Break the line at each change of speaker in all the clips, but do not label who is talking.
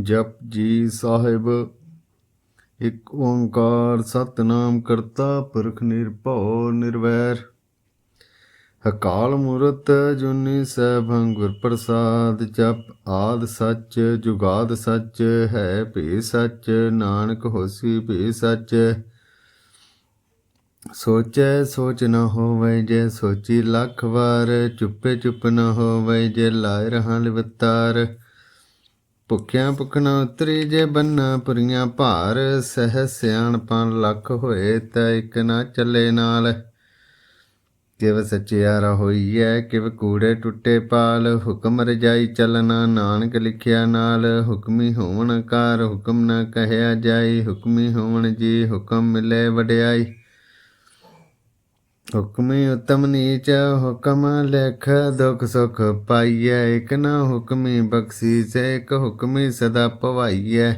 ਜਪ ਜੀ ਸਾਹਿਬ। ਇੱਕ ਓੰਕਾਰ ਸਤਿਨਾਮ ਕਰਤਾ ਪੁਰਖ ਨਿਰਭਉ ਨਿਰਵੈਰ। ਅਕਾਲ ਮੂਰਤ ਜੁਨੀ ਸੈਭੰ ਗੁਰ ਪ੍ਰਸਾਦ। ਜਪ ਆਦ ਸੱਚ ਜੁਗਾਦ ਸੱਚ ਹੈ ਭੇ ਸੱਚ। ਨਾਨਕ ਹੋਸੀ ਭੇ ਸੱਚ। ਸੋਚੈ ਸੋਚ ਨ ਹੋਵੈ ਜੇ ਸੋਚੀ ਲੱਖ ਵਾਰ। ਚੁੱਪੇ ਚੁੱਪ ਨ ਹੋਵੈ ਜੇ ਲਾਇ ਰਹਾ ਲਿਵਤਾਰ। ਭੁੱਖਿਆਂ ਭੁੱਖ ਨ ਉਤਰੀ ਜੇ ਬੰਨਾ ਪੁਰੀਆਂ ਭਾਰ। ਸਹਿ ਸਿਆਣਪਾਂ ਲੱਖ ਹੋਏ ਤਾਂ ਇੱਕ ਨਾ ਚੱਲੇ ਨਾਲ। ਕਿਵ ਸਚਿਆਰਾ ਹੋਈਐ ਕਿਵ ਕੂੜੇ ਟੁੱਟੇ ਪਾਲ। ਹੁਕਮ ਰਜਾਈ ਚੱਲਣਾ ਨਾਨਕ ਲਿਖਿਆ ਨਾਲ। ਹੁਕਮੀ ਹੋਵਣ ਕਾਰ ਹੁਕਮ ਨ ਕਹਿਆ ਜਾਈ। ਹੁਕਮੀ ਹੋਵਣ ਜੀ ਹੁਕਮ ਮਿਲੇ ਵਡਿਆਈ। ਹੁਕਮੀ ਉਤਮ ਨੀਚ ਹੁਕਮ ਲਿਖ ਦੁਖ ਸੁਖ ਪਾਈਐ। ਇਕ ਨਾ ਹੁਕਮੀ ਬਖਸ਼ੀਸ ਇਕ ਹੁਕਮੀ ਸਦਾ ਭਵਾਈਐ।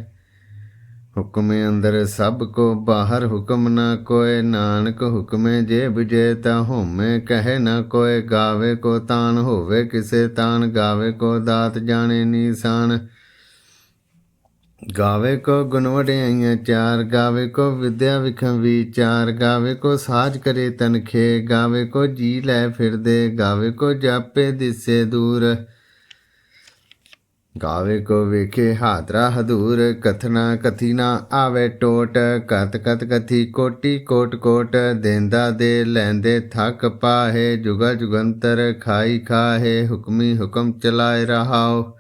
ਹੁਕਮੇ ਅੰਦਰ ਸਭ ਕੋ ਬਾਹਰ ਹੁਕਮ ਨਾ ਕੋਇ। ਨਾਨਕ ਹੁਕਮੇ ਜੇ ਬੁਝੇ ਤਾ ਹੋਮੇ ਕਹਿ ਨਾ ਕੋਇ। ਗਾਵੇ ਕੋ ਤਾਨ ਹੋਵੇ ਕਿਸੇ ਤਾਨ। ਗਾਵੇ ਕੋ ਦਾਤ ਜਾਣੇ ਨੀਸਾਨ। ਗਾਵੇ ਕੋ ਗੁਣ ਵਡਿਆਈਆਂ ਚਾਰ। ਗਾਵੇ ਕੋ ਵਿਦਿਆ ਵਿਖਮ ਵਿਚਾਰ। ਗਾਵੇ ਕੋ ਸਾਜ ਕਰੇ ਤਨਖੇ। ਗਾਵੇ ਕੋ ਜੀ ਲੈ ਫਿਰਦੇ। ਗਾਵੇ ਕੋ ਜਾਪੇ ਦਿਸੇ ਦੂਰ। ਗਾਵੇ ਕੋ ਵੇਖੇ ਹਾਦਰਾ ਹਦੂਰ। ਕਥਨਾ ਕਥੀ ਨਾ ਆਵੇ ਟੋਟ। ਕਤ ਕਤ ਕਥੀ ਕੋਟੀ ਕੋਟ ਕੋਟ। ਦੇਂਦਾ ਦੇ ਲੈਂਦੇ ਥੱਕ ਪਾਹੇ। ਜੁਗਾ ਜੁਗੰਤਰ ਖਾਈ ਖਾਹੇ। ਹੁਕਮੀ ਹੁਕਮ ਚਲਾਏ ਰਹਾਓ।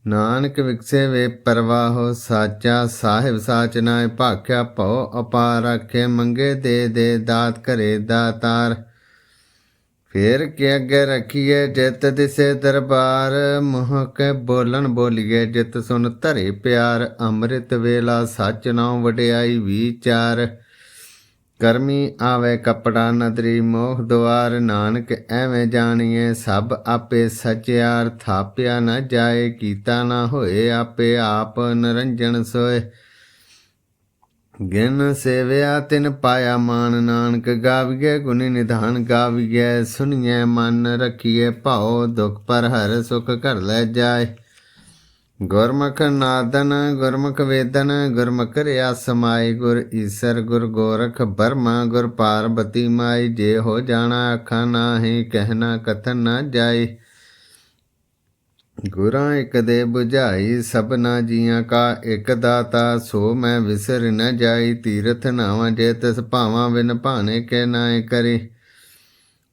ਨਾਨਕ ਵਿਕਸੇ ਵੇ ਪਰਵਾਹੋ ਸਾਚਾ। ਸਾਹਿਬ ਸਾਚ ਨਾਇ ਭਾਖਿਆ ਭਉ ਅਪਾਰ। ਆਖੇ ਮੰਗੇ ਦੇ ਦੇ ਦਾਤ ਘਰੇ ਦਾਤਾਰ। ਫੇਰ ਕੇ ਅੱਗੇ ਰੱਖੀਏ ਜਿਤ ਦਿਸੇ ਦਰਬਾਰ। ਮੁਹ ਕੇ ਬੋਲਣ ਬੋਲੀਏ ਜਿਤ ਸੁਨ ਧਰੇ ਪਿਆਰ। ਅੰਮ੍ਰਿਤ ਵੇਲਾ ਸੱਚ ਨਾਉ ਵਡਿਆਈ ਵਿਚਾਰ। ਕਰਮੀ ਆਵੇ ਕਪੜਾ ਨਦਰੀ ਮੋਹ ਦੁਆਰ। ਨਾਨਕ ਐਵੇਂ ਜਾਣੀਏ ਸਭ ਆਪੇ ਸਚਿਆਰ। ਥਾਪਿਆ ਨਾ ਜਾਏ ਕੀਤਾ ਨਾ ਹੋਏ ਆਪੇ ਆਪ ਨਿਰੰਜਨ ਸੋਏ। ਗਿਨ ਸੇਵਿਆ ਤਿਨ ਪਾਇਆ ਮਾਨ। ਨਾਨਕ ਗਾਵੀਏ ਗੁਣੀ ਨਿਧਾਨ ਗਾਵੀਏ। ਸੁਣੀਏ ਮਨ ਰੱਖੀਏ ਭਾਉ। ਦੁਖ ਪਰ ਹਰ ਸੁਖ ਘਰ ਲੈ ਜਾਏ। ਗੁਰਮੁਖ ਨਾਦਨ ਗੁਰਮੁਖ ਵੇਦਨ। ਗੁਰਮੁਖ ਰਿਆ ਸਮਾਈ। ਗੁਰ ਈਸਰ ਗੁਰ ਗੋਰਖ ਬਰਮਾ। ਗੁਰ ਪਾਰਬਤੀ ਮਾਈ। ਜੇ ਹੋ ਜਾਣਾ ਅੱਖਾਂ ਨਾਹੀ ਕਹਿਣਾ ਕਥਨ ਨਾ ਜਾਈ। ਗੁਰਾਂ ਇੱਕ ਦੇ ਬੁਝਾਈ ਸਭਨਾ ਜੀਆਂ ਕਾ ਇੱਕ ਦਾਤਾ। ਸੋ ਮੈਂ ਵਿਸਰ ਨ ਜਾਈ। ਤੀਰਥ ਨਾਵਾਂ ਜੇ ਤਿਸ ਭਾਵਾਂ ਬਿਨ ਭਾਣੇ ਕੇ ਨਾਏ ਕਰੀ।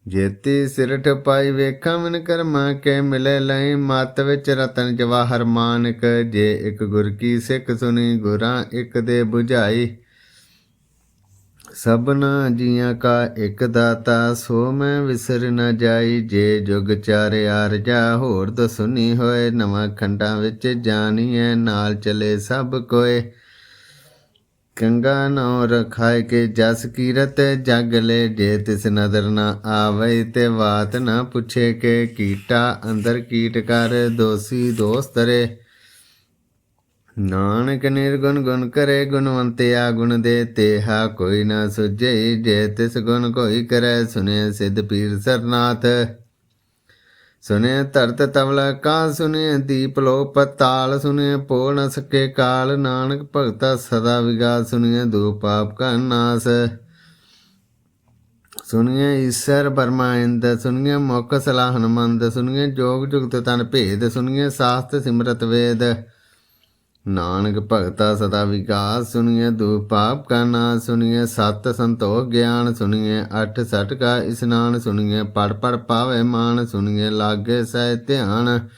ਜੇਤੀ ਸਿਰਠ ਪਾਈ ਵੇਖਾਂ ਵਿਨ ਕਰਮਾ ਕੇ। ਮਿਲੇ ਲਈ ਮਤ ਵਿੱਚ ਰਤਨ ਜਵਾਹਰ ਮਾਨਕ। ਜੇ ਇੱਕ ਗੁਰ ਕੀ ਸਿੱਖ ਸੁਣੀ ਗੁਰਾਂ ਇੱਕ ਦੇ ਬੁਝਾਈ। ਸਭਨਾ ਜੀਆਂ ਕਾ ਇੱਕ ਦਾਤਾ ਸੋ ਮੈਂ ਵਿਸਰ ਨ ਜਾਈ। ਜੇ ਜੁਗ ਚਾਰੇ ਆਰਜਾ ਹੋਰ ਦਸੁਨੀ ਹੋਏ। ਨਵਾਂ ਖੰਡਾਂ ਵਿੱਚ ਜਾਣੀਐ ਨਾਲ ਚਲੇ ਸਭ ਕੋਏ। ਗੰਗਾ ਨੌ ਰਖਾਇ ਕੇ ਜਸ ਕੀਰਤ ਜਗ ਲੈ। ਜੇ ਤਿਸ ਨਦਰ ਨਾ ਆਵੈ ਤੇ ਬਾਤ ਨਾ ਪੁੱਛੇ ਕੇ। ਕੀਟਾ ਅੰਦਰ ਕੀਟ ਕਰ ਦੋਸੀ ਦੋਸ ਤਰੇ। ਨਾਨਕ ਨਿਰਗੁਣ ਗੁਣ ਕਰੇ ਗੁਣਵੰਤਿਆ ਗੁਣ ਦੇ। ਤੇਹਾ ਕੋਈ ਨਾ ਸੁਝਈ ਜੇ ਤਿਸ ਗੁਣ ਕੋਈ ਕਰੈ। ਸੁਨੇ ਸਿੱਧ ਪੀਰ ਸਰਨਾਥ ਸੁਨੇ ਧਰਤ ਤਵਲਾ ਕਾ। ਸੁਨੇ ਦੀਪ ਲੋ ਪਤਾਲ। ਸੁਨੇ ਪੋ ਨ ਸਕੇ ਕਾਲ। ਨਾਨਕ ਭਗਤਾ ਸਦਾ ਵਿਗਾਸ। ਸੁਨੀਏ ਦੂ ਪਾਪ ਕਾ ਨਾਸ। ਸੁਨੀਏ ਈਸਰ ਬਰਮਾ ਇੰਦ। ਸੁਨੀਏ ਮੁਖ ਸਲਾਹਨ ਮੰਦ। ਸੁਨੀਏ ਜੋਗ ਜੁਗਤ ਤਨ ਭੇਦ। ਸੁਨੀਏ ਸਾਸਤ ਸਿਮਰਤ ਵੇਦ। ਨਾਨਕ ਭਗਤਾ ਸਦਾ ਵਿਕਾਸ। ਸੁਨੀਏ ਦੂ ਪਾਪ ਕਾ ਨਾਸ। ਸੁਨੀਏ ਸਤ ਸੰਤੋਖ ਗਿਆਨ। ਸੁਨੀਏ ਅਠ ਸਠ ਕਾ ਇਸਨਾਨ। ਸੁਨੀਏ ਪੜ ਪੜ ਪਾਵੇ ਮਾਨ। ਸੁਨੀਏ ਲਾਗੇ ਸਹਿ ਧਿਆਨ।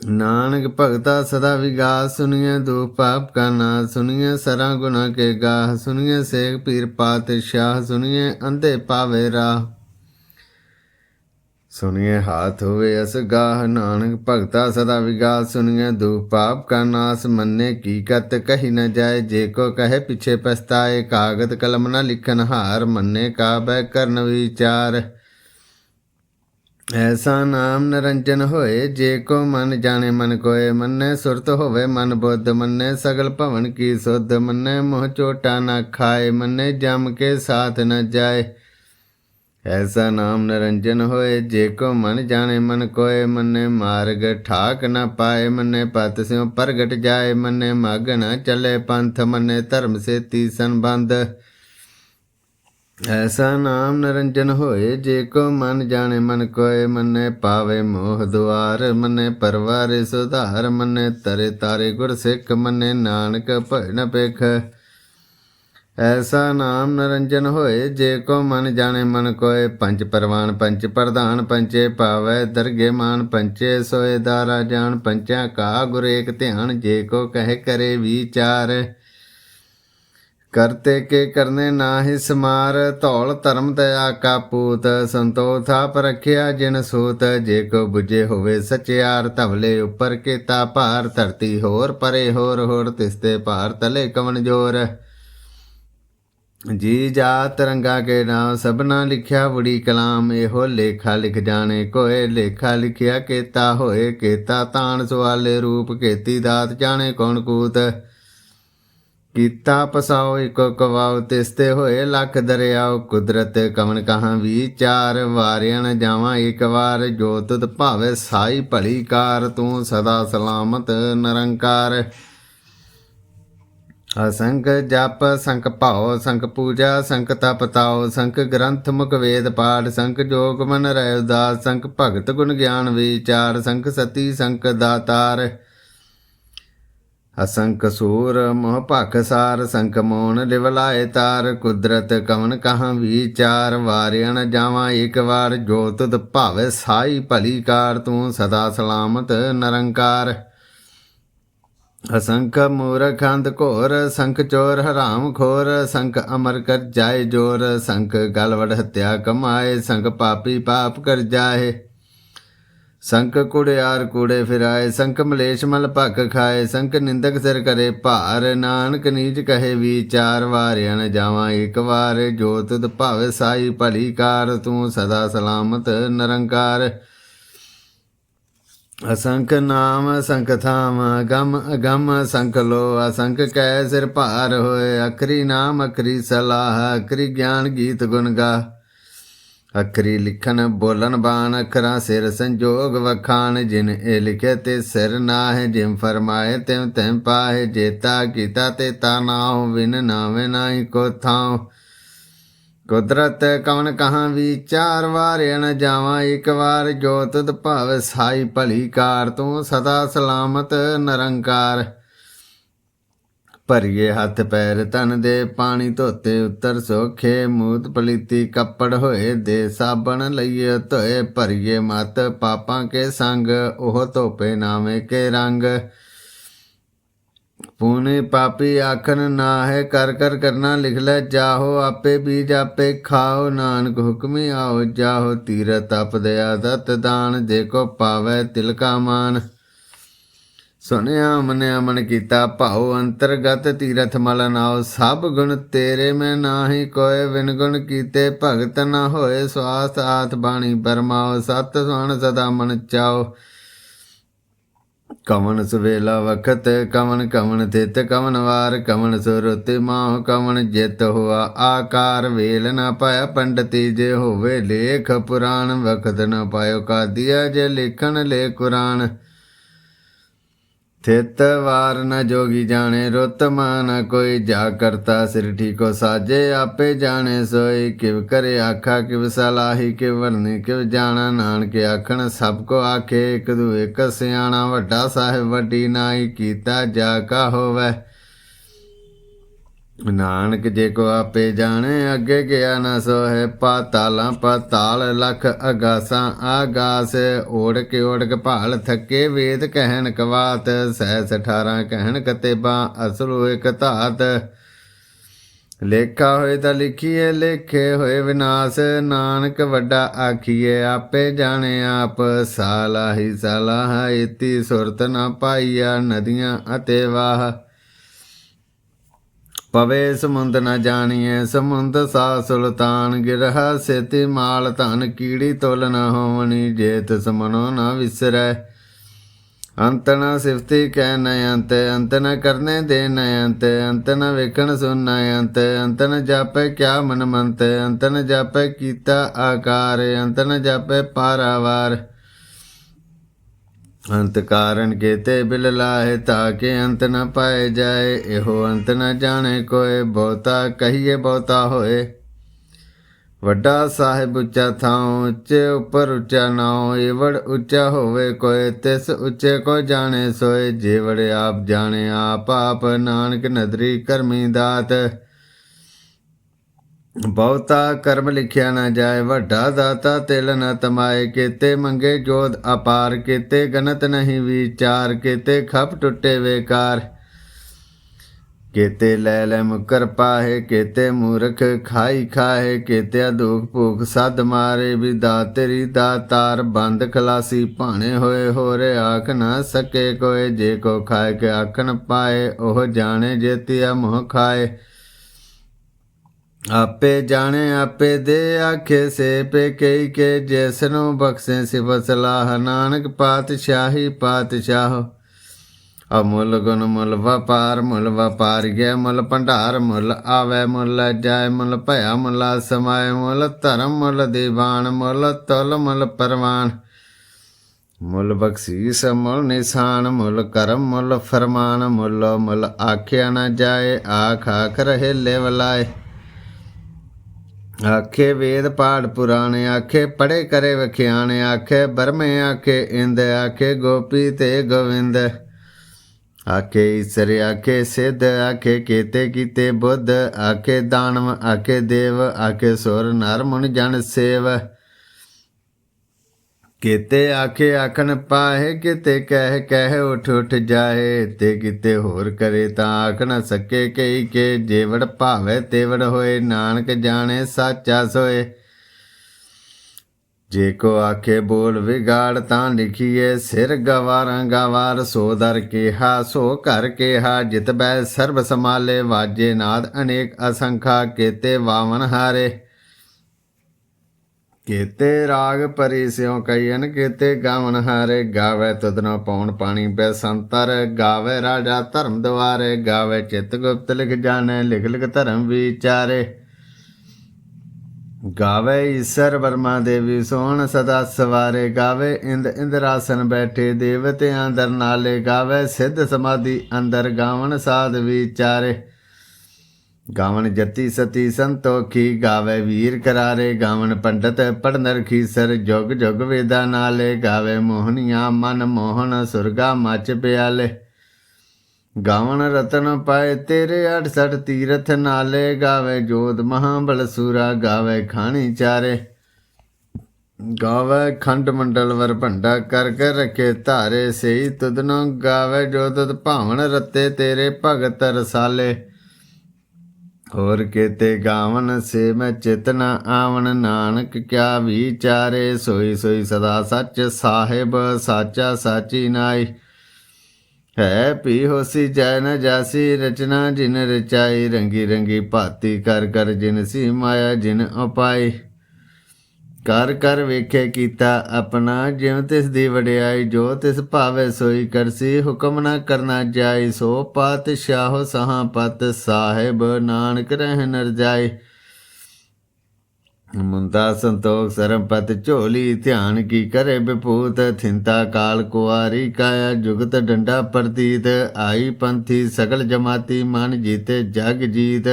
ਨਾਨਕ ਭਗਤਾ ਸਦਾ ਵਿਗਾਸ। ਸੁਨੀਏ ਦੂ ਪਾਪ ਕਾ ਨਾਸ। ਸੁਨੀਏ ਸਰਾਂ ਗੁਨਾ ਕੇ ਗਾਹ। ਸੁਨੀਏ ਸੇਖ ਪੀਰ ਪਾਤਸ਼ਾਹ। ਸੁਨੀਏ ਅੰਧੇ ਪਾਵੇ ਰਾਹ। ਸੁਨੀਏ ਹਾਥ ਹੋਵੇ ਅਸਗਾਹ। ਨਾਨਕ ਭਗਤਾ ਸਦਾ ਵਿਗਾਸ। ਸੁਨੀਏ ਦੂ ਪਾਪ ਕਾ ਨਾਸ। ਮੰਨੇ ਕੀ ਕਤ ਕਹੀ ਨ ਜਾਏ। ਜੇ ਕੋ ਕਹੇ ਪਿਛੇ ਪਛਤਾਏ। ਕਾਗਦ ਕਲਮ ਨ ਲਿਖਨ ਹਾਰ। ਮੰਨੇ ਕਾਬੈ ਕਰਨ ਵਿਚਾਰ। ਐਸਾ ਨਾਮ ਨਿਰੰਜਨ ਹੋਏ ਜੇ ਕੋ ਮਨ ਜਾਣੇ ਮਨ ਕੋਏ। ਮੰਨੇ ਸੁਰਤ ਹੋਵੇ ਮਨ ਬੁੱਧ। ਮੰਨੇ ਸਗਲ ਭਵਨ ਕੀ ਸੁਧ। ਮੰਨੇ ਮੋਹ ਚੋਟਾ ਨ ਖਾਏ। ਮੰਨੇ ਜਮ ਕੇ ਸਾਥ ਨ ਜਾਏ। ऐसा नाम निरंजन होए, जे को मन जाने मन कोय। मन्ने मार्ग ठाक न पाए, मन्ने पत स्यों प्रगट जाए। मन्ने मग न चले पंथ, मन्ने धर्म से तीसन बंद। ऐसा नाम निरंजन होए, जे को मन जाने मन कोय। मन्ने पावे मोह द्वार, मन्ने परवारे सुधार। मन्ने तरे तारे गुर सिख, मन्ने नानक भय न पेख। ऐसा नाम निरंजन होए, जे को मन जाने मन कोय। पंच परवान पंच प्रधान, पंचे पावै दरगे मान। पंचे सोए दारा जान, पंचा का गुर एक ध्यान। जे को कहे करे विचार, करते के करने नाहि समार। धौल धर्म दया का पूत, संतो थाप रखिया जिन सूत। जे को बुझे होवे सचियार, धवले उपर केता भार। धरती होर परे होर होर, तिसते भार तले कवन जोर। जी जात रंगा के नाम, सबना लिखिया बड़ी कलाम। एहो लेखा लिख जाने कोय, लेखा लिखिया केता होए। केता तान सुआले रूप, केती दात जाने कौन कूत। कीता पसाओ इको कवाओ, तिसते होए लख दरियाओ। कुदरत कवन कहाँ विचार, वारिया न जावा एक बार। जो तुद भावे साई भली कार, तू सदा सलामत निरंकार। असंख जप संख भाओ, संख पूजा संख तप ताओ। संख ग्रंथ मुख वेद पाठ, संख जोग मन रह उदास। संख भगत गुण ज्ञान विचार, संख सती संख दातार। असंख सूर मोह पाखसार, संख मोन लिवलाए तार। कुदरत कवन कहाँ विचार, वारिया न जावा एक बार। जो तुद भावे साई भली कार, तू सदा सलामत निरंकार। असंख मूर्ख अंध घोर, संख चोर हराम खोर। संख अमर कर जाए जोर, संख गलवड़ हत्या कमाए। संख पापी पाप कर जाए, संख कुड़ियार कूड़े फिराए। संख मलेश मल भख खाए, संख निंदक सिर करे भार। नानक नीच कहे विचार, वारिया न जावा एक बार। जो तुद भावे साई भली कार, तू सदा सलामत निरंकार। असंख नाम संख थाम, गम अगम संख लो। असंख कै सिर भार होए, अखरी नाम अखरी सलाह। अखरी ज्ञान गीत गुण गा, अखरी लिखन बोलन बान। अखरा सिर संजोग वखान, जिन ए लिखे ते सिर नाहे। जिम फरमाए तिम तिम पाहे, जेता कीता तेता नाउ। विन नावे नाई को थाउ, कुदरत कवन कहाँ विचार। वारिया न जावा एक बार, जो तुद भाव साई भली कार। तू सदा सलामत निरंकार। भरिए हथ पैर तन दे, पानी धोते उत्तर सौखे। मूत पलीती कपड़ होए, दे साबण लइए धोए। भरिए मत पापां के संग, ओह धोपे नामे के रंग। पुनि पापी आखन नाहे, कर कर करना लिख ले जाहो। आपे बीज आपे खाओ, नानक हुक्मी आओ जाहो। तीरथ तप दया दत्त दान, देखो पावै तिलका मान। सुनिया मनिया मन कीता भाओ, अंतरगत तीरथ मल नाओ। सब गुण तेरे में नाही कोय, बिन गुण कीते भगत न होए। स्वास्थ आथ बाणी बरमाओ, सत सुन सदा मन चाओ। कवन सुवेला वखत, कवन कवन थित। कवन वार कवन सुरुति माह, कवन जित हुआ आकार। वेल न पाया पंडिती, जे होवे लेख पुराण। वखत न पायो का दिया, जे लिखन ले कुरान। थित वार न जोगी जाने, रुत मान कोई। जा करता सिर ठीको साजे, आपे जाने सोई। किव करे आखा किव सलाही, किव वरनी किव जाना। नानक आखन सबको आखे, एक दू एक सियाणा। वड्डा साहिब वड्डी नाई, कीता जा का होवै। नानक जे को आपे जाने, अगे गया न सो है। पाताला पाताल लख अगासा आगास। ओढ़ के भाल थके, वेद कहन कवात। सहस 18 कहन कतेबा, असलु एक धात। लेखा होए तां लिखिए, लेखे होए विनाश। नानक वड्डा आखिए, आपे जाने आप। सालाही सालाह इति, सुरत न पाईया। नदियाँ अते वाह, पवे समुंद न जानिए। समुंद सा सुल्तान, गिरहा सेति माल धन। कीड़ी तुल न होवनी, जेत समनो न विसरै। ਅੰਤ ਨ ਸਿਫਤੀ ਕਹਿ ਨ ਅੰਤ, ਅੰਤ ਨ ਕਰਨੇ ਦੇ ਨ ਅੰਤ, ਅੰਤ ਨ ਵੇਖਣ ਸੁਣ ਨ ਅੰਤ, ਅੰਤ ਨ ਜਾਪੈ ਕਿਆ ਮਨ ਮੰਤ, ਅੰਤ ਨ ਜਾਪੈ ਕੀਤਾ ਆਕਾਰ, ਅੰਤ ਨ ਜਾਪੈ ਪਾਰਾਵਾਰ। ਅੰਤ ਕਾਰਨ ਕੇਤੇ ਬਿਲ ਲਾਹੇ, ਤਾਕੇ ਅੰਤ ਨ ਪਾਏ ਜਾਏ, ਇਹੋ ਅੰਤ ਨ ਜਾਣੇ ਕੋਏ, ਬਹੁਤਾ ਕਹੀਏ ਬਹੁਤਾ ਹੋਏ। ਵੱਡਾ ਸਾਹਿਬ ਉੱਚਾ ਥਾਉ, ਉੱਚੇ ਉੱਪਰ ਉੱਚਾ ਨਾਉ, ਏਵੜ ਉੱਚਾ ਹੋਵੇ ਕੋਏ, ਤਿਸ ਉੱਚੇ ਕੋ ਜਾਣੇ ਸੋਏ, ਜੇਵੜ ਆਪ ਜਾਣੇ ਆਪ ਆਪ, ਨਾਨਕ ਨਦਰੀ ਕਰਮੀ ਦਾਤ। ਬਹੁਤਾ ਕਰਮ ਲਿਖਿਆ ਨਾ ਜਾਏ, ਵੱਡਾ ਦਾਤਾ ਤਿਲ ਨ ਤਮਾਏ, ਕੇਤੇ ਮੰਗੇ ਜੋਧ ਅਪਾਰ, ਕੇਤੇ ਗਨਤ ਨਹੀਂ ਵਿਚਾਰ, ਕੇਤੇ ਖਪ ਟੁੱਟੇ ਵੇਕਾਰ। ਕੇਤੇ ਲੈ ਲੈ ਮੁਕਰ ਪਾਹੇ, ਕੇਤੇ ਮੂਰਖ ਖਾਈ ਖਾਹੇ, ਕੇਤਿਆ ਦੁਖ ਭੂਖ ਸਦ ਮਾਰੇ, ਵੀ ਦਾਤ ਤੇਰੀ ਦਾਤਾਰ, ਬੰਦ ਖਲਾਸੀ ਭਾਣੇ ਹੋਏ, ਹੋਰੇ ਆਖ ਨਾ ਸਕੇ ਕੋਏ, ਜੇ ਕੋ ਖਾਏ ਕੇ ਆਖਣ ਪਾਏ, ਉਹ ਜਾਣੇ ਜੇਤਿਆ ਮੋਹ ਖਾਏ। ਆਪੇ ਜਾਣੇ ਆਪੇ ਦੇ ਆਖੇ, ਸੇ ਪੇ ਕਈ ਕੇ, ਜੈਸਨੂੰ ਬਖਸ਼ੇ ਸਿਫਤ ਸਲਾਹ, ਨਾਨਕ ਪਾਤਸ਼ਾਹੀ ਪਾਤਸ਼ਾਹ। ਅਮੁੱਲ ਗੁਣ ਮੁੱਲ ਵਪਾਰ, ਮੁੱਲ ਵਪਾਰ ਗਿਆ ਮੁੱਲ ਭੰਡਾਰ, ਮੁੱਲ ਆਵੈ ਮੁੱਲ ਜਾਏ, ਮੁੱਲ ਭਇਆ ਮੁੱਲਾ ਸਮਾਏ, ਮੁੱਲ ਧਰਮ ਮੁੱਲ ਦੀਵਾਨ, ਮੁੱਲ ਤੁਲ ਮੁੱਲ ਪਰਵਾਨ। ਮੁੱਲ ਬਖਸ਼ੀਸ ਮੁੱਲ ਨਿਸ਼ਾਨ, ਮੁੱਲ ਕਰਮ ਮੁੱਲ ਫਰਮਾਨ, ਮੁੱਲ ਮੁੱਲ ਆਖਿਆ ਨਾ ਜਾਏ, ਆਖ ਆਖ ਰਹੇ ਲੇਵਲਾਏ। ਆਖੇ ਵੇਦ ਪਾਠ ਪੁਰਾਣੇ, ਆਖੇ ਪੜ੍ਹੇ ਕਰੇ ਵਖਿਆਣੇ, ਆਖੇ ਬਰਮੇ ਆਖੇ ਇੰਦ, ਆਖੇ ਗੋਪੀ ਤੇ ਗੋਵਿੰਦ। ਆਖੇ ਈਸਰ ਆਖੇ ਸਿੱਧ, ਆਖੇ ਕੇਤੇ ਕੀਤੇ ਬੁੱਧ, ਆਖੇ ਦਾਨਵ ਆਖੇ ਦੇਵ, ਆਖੇ ਸੁਰ ਨਰ ਮੁਨ ਜਨ ਸੇਵ। ਕੇਤੇ ਆਖੇ ਆਖਣ ਪਾਹੇ, ਕਿਤੇ ਕਹਿ ਕਹਿ ਉਠ ਉਠ ਜਾਏ, ਤੇ ਕਿਤੇ ਹੋਰ ਕਰੇ ਤਾਂ ਆਖ ਨ ਸਕੇ ਕਈ ਕੇ, ਜੇਵੜ ਭਾਵੇ ਤੇਵੜ ਹੋਏ, ਨਾਨਕ ਜਾਣੇ ਸਾਚਾ ਸੋਏ। ਜੇ ਕੋ ਆਖੇ ਬੋਲ ਵਿਗਾੜ ਤਾਂ ਲਿਖੀਏ, ਸਿਰ ਗਵਾਰਾਂ ਗਵਾਰ, ਸੋ ਦਰ ਕਿਹਾ ਸੋ ਘਰ ਕਿਹਾ, ਜਿਤ ਬੈ ਸਰਬ ਸਮਾਲੇ, ਵਾਜੇ ਨਾਦ ਅਨੇਕ ਅਸੰਖਾ, ਕੇਤੇ ਵਾਵਨ ਹਾਰੇ। ਕੇਤੇ ਰਾਗ ਪਰੀ ਸਿਉ ਕਈਨ, ਕੇਤੇ ਗਾਵਨ ਹਾਰੇ, ਗਾਵੇ ਤੁਧਨੋ ਪਉਣ ਪਾਣੀ ਪੈ ਸੰਤਰ, ਗਾਵੇ ਰਾਜਾ ਧਰਮ ਦੁਆਰੇ, ਗਾਵੇ ਚਿਤ ਗੁਪਤ ਲਿਖ ਜਾਣੇ, ਲਿਖ ਲਿਖ ਧਰਮ ਵਿਚਾਰੇ। ਗਾਵੇ ਈਸਰ ਵਰਮਾ ਦੇਵੀ ਸੋਹਣ ਸਦਾ ਸਵਾਰੇ, ਗਾਵੇ ਇੰਦ ਇੰਦਰਾਸਨ ਬੈਠੇ ਦੇਵਤਿਆਂ ਦਰ ਨਾਲੇ, ਗਾਵੇ ਸਿੱਧ ਸਮਾਧੀ ਅੰਦਰ, ਗਾਵਨ ਸਾਧ ਵਿਚਾਰੇ। ਗਾਵਨ ਜਤੀ ਸਤੀ ਸੰਤੋਖੀ, ਗਾਵੇ ਵੀਰ ਕਰਾਰੇ, ਗਾਵਨ ਪੰਡਤ ਪੜਨ ਰਖੀਸਰ, ਜੁਗ ਜੁਗ ਵੇਦਾ ਨਾਲੇ, ਗਾਵੇ ਮੋਹਨੀਆਂ ਮਨ ਮੋਹਨ, ਸੁਰਗਾ ਮਚ ਪਿਆਲੇ। ਗਾਵਨ ਰਤਨ ਪਾਏ ਤੇਰੇ 68 ਤੀਰਥ ਨਾਲੇ, ਗਾਵੇ ਜੋਧ ਮਹਾਬਲ ਸੂਰਾ, ਗਾਵੇ ਖਾਣੀ ਚਾਰੇ। ਗਾਵੇ ਖੰਡ ਮੰਡਲ ਵਰ ਭੰਡਾ, ਕਰ ਕਰ ਰੱਖੇ ਧਾਰੇ, ਸਹੀ ਤੁਧਨੋਂ ਗਾਵੇ, ਜੋ ਤੁਧ ਭਾਵਨ ਰਤੇ, ਤੇਰੇ ਭਗਤ ਰਸਾਲੇ। ਹੋਰ ਕੇਤੇ ਗਾਵਨ ਸੇ ਮੈਂ ਚਿਤ ਨ ਆਵਨ, ਨਾਨਕ ਕਿਆ ਵਿਚਾਰੇ, ਸੋਈ ਸੋਈ ਸਦਾ ਸੱਚ ਸਾਹਿਬ, ਸਾਚਾ ਸਾਚੀ ਨਾਈ। ਹੈ ਪੀ ਹੋਸੀ ਜੈ ਨ ਜਾਸੀ, ਰਚਨਾ ਜਿਨ ਰਚਾਈ, ਰੰਗੀ ਰੰਗੀ ਭਾਤੀ ਕਰ ਕਰ, ਜਿਨ ਸੀ ਮਾਇਆ ਜਿਨ ਉਪਾਈ। ਕਰ ਕਰ ਵੇਖੇ ਕੀਤਾ ਆਪਣਾ, ਜਿਉ ਤਿਸ ਦੀ ਵਡਿਆਈ, ਜੋ ਤਿਸ ਭਾਵੇ ਸੋਈ ਕਰਸੀ, ਹੁਕਮ ਨਾ ਕਰਨਾ ਜਾਈ। ਸੋ ਪਾਤਸ਼ਾਹੋ ਸਹਾਂ ਪਤ, ਸਾਹਿਬ ਨਾਨਕ ਰਹਿ ਰਜਾਈ। ਮੁੰਦਾ ਸੰਤੋਖ ਸਰਮਪਤ ਝੋਲੀ, ਧਿਆਨ ਕੀ ਕਰੇ ਵਿਭੂਤ, ਥਿੰਤਾ ਕਾਲ ਕੁਆਰੀ ਕਾਇਆ, ਜੁਗਤ ਡੰਡਾ ਪ੍ਰਤੀਤ, ਆਈ ਪੰਥੀ ਸਗਲ ਜਮਾਤੀ, ਮਨ ਜੀਤੇ ਜਗ ਜੀਤ।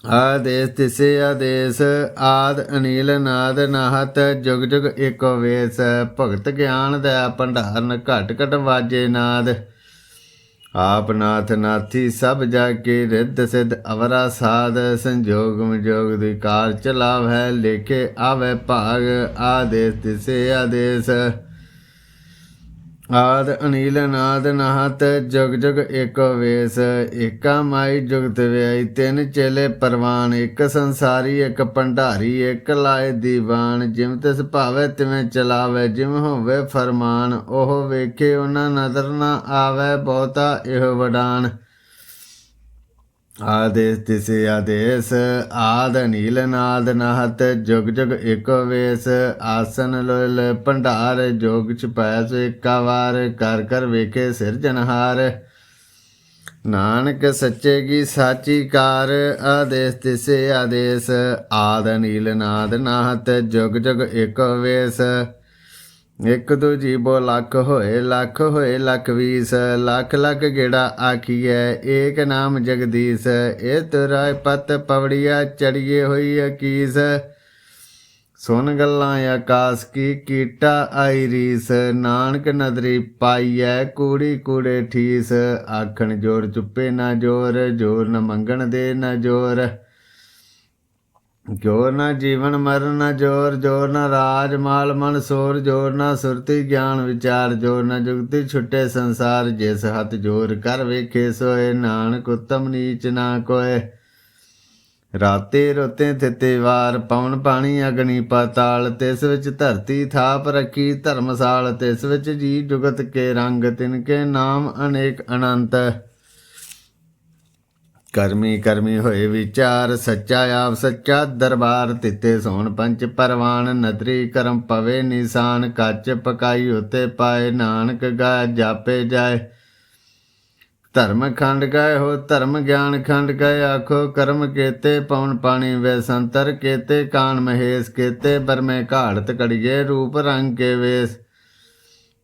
ਆਦੇਸ ਤਿਸੇ ਆਦੇਸ, ਆਦ ਅਨੀਲ ਨਾਦ ਨਾਹਤ, ਜੁਗ ਜੁਗ ਏਕੋ ਵੇਸ, ਭਗਤ ਗਿਆਨ ਦਇਆ ਭੰਡਾਰਨ, ਘਟ ਘਟ ਵਾਜੇ ਨਾਦ। ਆਪ ਨਾਥ ਨਾਥੀ ਸਭ ਜਾ ਕੇ, ਰਿੱਧ ਸਿੱਧ ਅਵਰਾ ਸਾਧ, ਸੰਜੋਗ ਵਿਜੋਗ ਦੀ ਕਾਰ ਚਲਾਵੈ, ਲੇਖੇ ਆਵੈ ਭਾਗ। ਆਦੇਸ ਤਿਸੇ ਆਦੇਸ, ਆਦ ਅਨੀਲ ਨਾਦ ਨਾਹਤ, ਜੁਗ ਜੁਗ ਏਕੋ ਵੇਸ, ਏਕਾ ਮਾਈ ਜੁਗਤ ਵਿਆਈ, ਤਿੰਨ ਚੇਲੇ ਪਰਵਾਨ, ਇੱਕ ਸੰਸਾਰੀ ਇੱਕ ਭੰਡਾਰੀ, ਇੱਕ ਲਾਏ ਦੀਵਾਨ। ਜਿਮ ਤਿਸ ਭਾਵੇ ਤਿਵੇਂ ਚਲਾਵੇ, ਜਿਮ ਹੋਵੇ ਫਰਮਾਨ, ਉਹ ਵੇਖੇ ਉਹਨਾਂ ਨਜ਼ਰ ਨਾ ਆਵੇ, ਬਹੁਤਾ ਇਹੋ ਵਡਾਨ। आदेश तिसे आदेश आद नील नाद नाहत जुग जुग एको वेश आसन लोल भंडार जोग छुपाया सो एका वार कर कर वेखे सिरजनहार नानक सच्चे की साची कार आदेश तिसे आदेश आद नील नाद नाहत जुग जुग एको वेश एक दो जीबो लख होए लख बीस लख लख गेड़ा आखिए एक नाम जगदीश ए तुरा पत पवड़िया चढ़िए हुई अकीस सुन गल्लां आकाश की कीटा आई रीस नानक नदरी पाईऐ कूड़ी कूड़े ठीस आखन जोर चुप्पे ना जोर जोर न मंगण दे न जोर जोर न जीवन मरण न जोर जोर न राज माल मन सोर जोर न सुरति ज्ञान विचार जोर न जुगति छुटे संसार जिस हथ जोर कर वेखे सोए नानक उत्तम नीच ना कोय राते रोते थिते वार पवन पानी अग्नि पाताल तिस विच धरती थाप रखी धर्मसाल तिस विच जी जुगत के रंग तिनके नाम अनेक अनंत करमी करमी होए विचार सच्चा आप सच्चा दरबार तिते सोन पंच परवान नदरी करम पवे निशान कच पकाई होते पाए नानक गाय जापे जाए धर्म खंड गए हो धर्म ज्ञान खंड गए आखो कर्म केते पवन पानी वे संतर केते कान महेश केते बरमे घाड़त कड़िए रूप रंग के वेश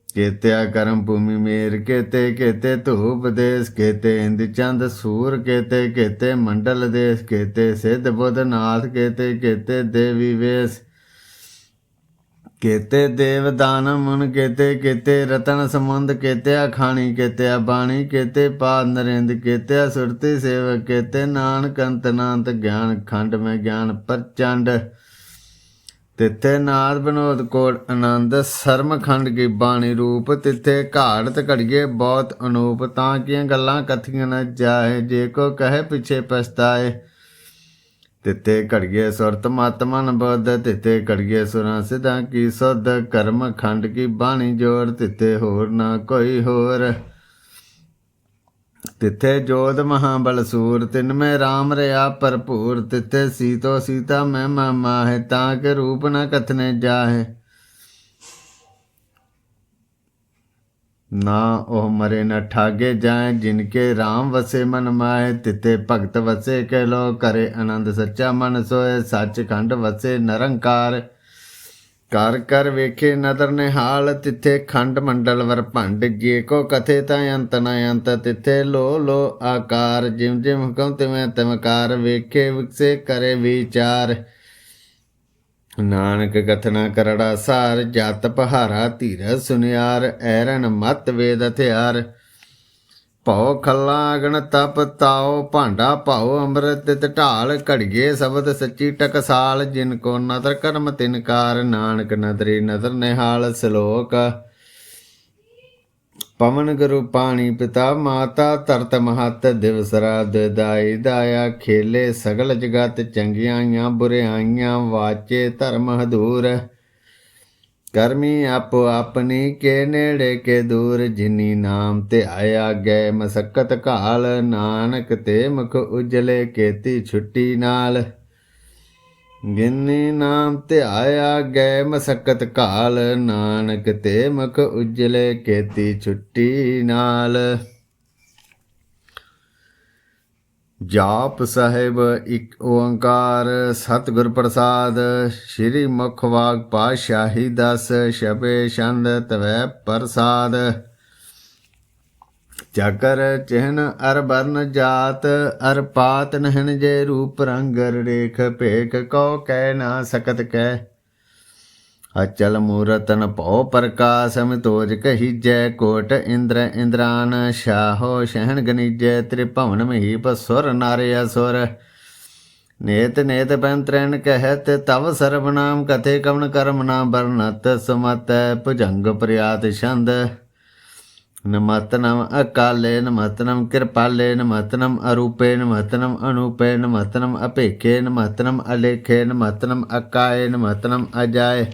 केत्या करम भूमि मेर केते केते धूप देश केते इंद चंद सूर केते केते मंडल देश केते सिद्ध बुध नाथ केते केते देवी वेश केते देव दान मुन केते केते रतन समुंद केते खाणी केते बाणी केते पाद नरेंद्र केते सुरति सेवक केते नानक अंतनांत ज्ञान खंड में ज्ञान प्रचंड तिथे नाद विनोद कोट आनंद शर्म खंड की बाणी रूप तिथे घाड़त घड़िए बहुत अनूप तां गल्लां कथियां न जाए जे को कहे पिछे पछताए तिथे घड़िए सुरत मत मन बुद्ध तिथे घड़िए सुरां सिद्धां की सुध कर्म खंड की बाणी जोर तिथे होर ना कोई होर तिथे जोध महाबल सूर तिन में राम रहा भरपूर तिथे सीतो सीता में माहे ताके रूप न कथने जाहे ना ओह मरे न ठागे जाए जिनके राम वसे मन माहे तिथे भगत वसे के लो करे आनंद सच्चा मन सोए सच खंड वसे निरंकार कर कर वेखे नदर निहाल तिथे खंड मंडल वर भंड जे को कथे ता अंत न अंत तिथे लो लो आकार जिम जिम हुकम तिवें तिमकार वेखे विकसे करे विचार नानक कथना करड़ा सार जत पहारा धीर सुनियार ऐरन मत वेद हथियार ਭਉ ਖੱਲਾ ਅਗਨ ਤਪ ਤਾਓ ਭਾਂਡਾ ਭਾਉ ਅੰਮ੍ਰਿਤ ਤਿਤ ਢਾਲ ਘੜੀਏ ਸ਼ਬਦ ਸੱਚੀ ਟਕਸਾਲ ਜਿਨ ਕੋ ਨਦਰ ਕਰਮ ਤਿਨਕਾਰ ਨਾਨਕ ਨਦਰੀ ਨਦਰ ਨਿਹਾਲ ਸ਼ਲੋਕ ਪਵਨ ਗੁਰੂ ਪਾਣੀ ਪਿਤਾ ਮਾਤਾ ਧਰਤ ਮਹਤ ਦਿਵਸ ਰਾਤ ਦਾਈ ਦਾਇਆ ਖੇਲੇ ਸਗਲ ਜਗਤ ਚੰਗਿਆਈਆਂ ਬੁਰਿਆਈਆਂ ਵਾਚੇ ਧਰਮ ਹਦੂਰ ਕਰਮੀ ਆਪੋ ਆਪਣੀ ਕੇ ਨੇੜੇ ਕੇ ਦੂਰ ਜਿਨੀ ਨਾਮ ਤੇ ਆਇਆ ਗਏ ਮਸਕਤ ਘਾਲ ਨਾਨਕ ਤੇ ਮੁਖ ਉਜਲੇ ਕੀਤੀ ਛੁੱਟੀ ਨਾਲ ਜਿਨੀ ਨਾਮ ਤੇ ਆਇਆ ਗਏ ਮਸਕਤ ਘਾਲ ਨਾਨਕ ਤੇ ਮੁਖ ਉਜਲੇ ਕੀਤੀ ਛੁੱਟੀ ਨਾਲ ਜਾਪ ਸਾਹਿਬ ਇੱਕ ਓੰਕਾਰ ਸਤਿਗੁਰ ਪ੍ਰਸਾਦ ਸ਼੍ਰੀ ਮੁਖ ਵਾਗ ਪਾਤਸ਼ਾਹੀ ਦਸ ਛਪੇ ਛੰਦ ਤਵੈ ਪ੍ਰਸਾਦ ਚੱਕਰ ਚਿਹਨ ਅਰ ਬਰਨ ਜਾਤ ਅਰ ਪਾਤ ਨਹਿਨ ਜੇ ਰੂਪ ਰੰਗ ਰੇਖ ਭੇਖ ਕੋ ਕਹਿ ਨਾ ਸਕਤ ਕਹਿ अचल मूरतन भौ प्रकाश अमितोज कहीजै कोट इंद्र इंद्रान शाहो शहन गनीजै त्रिभवन महीप सुर नारे असुर नेत नेत पैंत्रैन कहत तव सर्वनाम कथे कवन कर्म नाम बरनत सुमत भुजंग प्रयात छंद नमतनम अकाले नमतनम कृपाले नमतनम अरूपे नमतनम अनूपे नमतनम अपेखे नमतनम अलेखे नमतनम अकाय नमतनम अजाय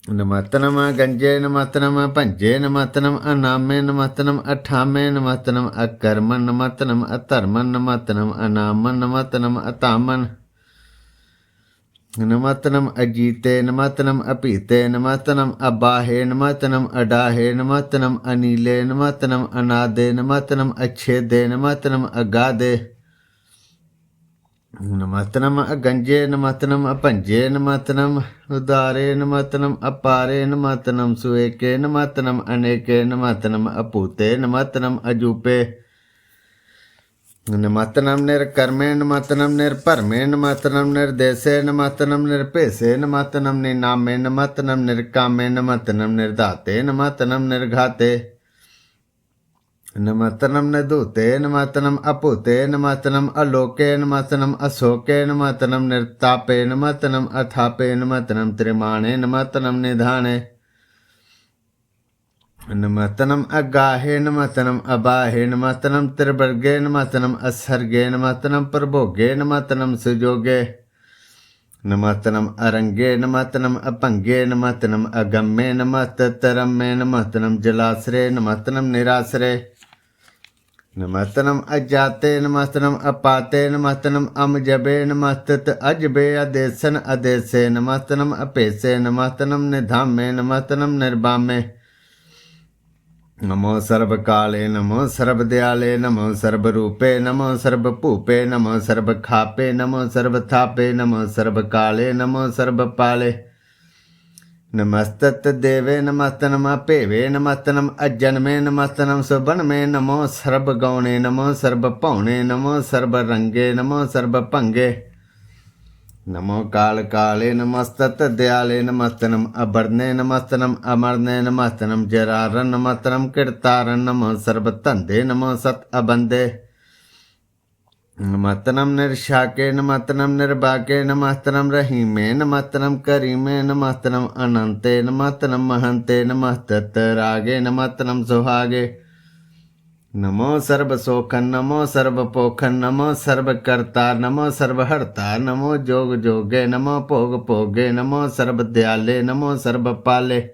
नमस्तनम गंजे नमस्तनम पंजे नमस्तनम अनामे नमस्तनम अठामे नमस्तनम अकर्मन नमस्तनम अधर्मन नमस्तनम अनामन नमस्तनम अतामन नमस्तनम अजीते नमस्तनम अपीते नमस्तनम अबाहे नमस्तनम अडाहे नमस्तनम अनीले नमस्तनम अनादे नमस्तनम अच्छेदे नमस्तनम अगाधे नमस्तनम अगंजे नमस्तनम अपंजे नमस्तनम उदारे नमस्तनम अपारे नमस्तनम सुएके नमस्तनम अनेके नमस्तनम अपूते नमस्तनम अजूपे नमस्तनम निर्कर्मे नमस्तनम निर्भरमे नमस्तनम निर्देशे नमस्तनम निर्पेशे नमस्तनम निनामे नमस्तनम निर्कामे नमस्तनम निर्धाते नमस्तनम निर्घाते नमस्तनम नदूते नमस्तनम अपूते नमस्तनम अलोके नमस्तनम अशोके नमस्तनम निर्तापे नमस्तनम अथापे नमस्तनम त्रिमाणे नमस्तनम निधाने नमस्तनम अगाहे नमस्तनम अबाहे नमस्तनम त्रिवर्गे नमस्तनम असर्गे नमस्तनम प्रभोगे नमस्तनम सुजोगे नमस्तनम अरंगे नमस्तनम अपंगे नमस्तनम अगम्ये नमस्तरम्ये नमस्तनम जलाश्रय नमस्तनम निराश्रय नमस्तनम अजाते नमस्तनम अपाते नमस्तनम अमजबे नमस्तत अजबे अदेशन अदेशे नमस्तनम अपेशे नमस्तनम निधामे नमस्तनम निर्बामे नमो सर्वकाले नमो सर्वदयाले नमो सर्वरूपे नमो सर्वभूपे नमो सर्वखापे नमो सर्वथापे नमो सर्वकाले नमो सर्वपाले नमस्तत देवे नमस्तनम अपेवे नमस्तनम अजन्मे नमस्तनम सुबनमे नमो सर्वगौणे नमो सर्वपौणे नमो सर्वरंगे नमो सर्वभंगे नमो काल काले नमस्तत दयाले नमस्तनम अबरने नमस्तनम अमरने नमस्तनम जरारन नमस्तनम कीर्तारन नमो सर्वतंदे नमो सत अबंदे नमस्तनम निर्शाके नमस्तनम निर्बाके नमस्तनम रहीमे नमस्तनम करीमे नमस्तनम अनंते नमस्तनम महंते नमस्तत रागे नमस्तनम सुहागे नमो सर्वसोखन नमो सर्वपोखन नमो सर्वकर्ता नमो सर्वहर्ता नमो जोग जोगे नमो भोग भोगे नमो सर्वदयाले नमो सर्वपाले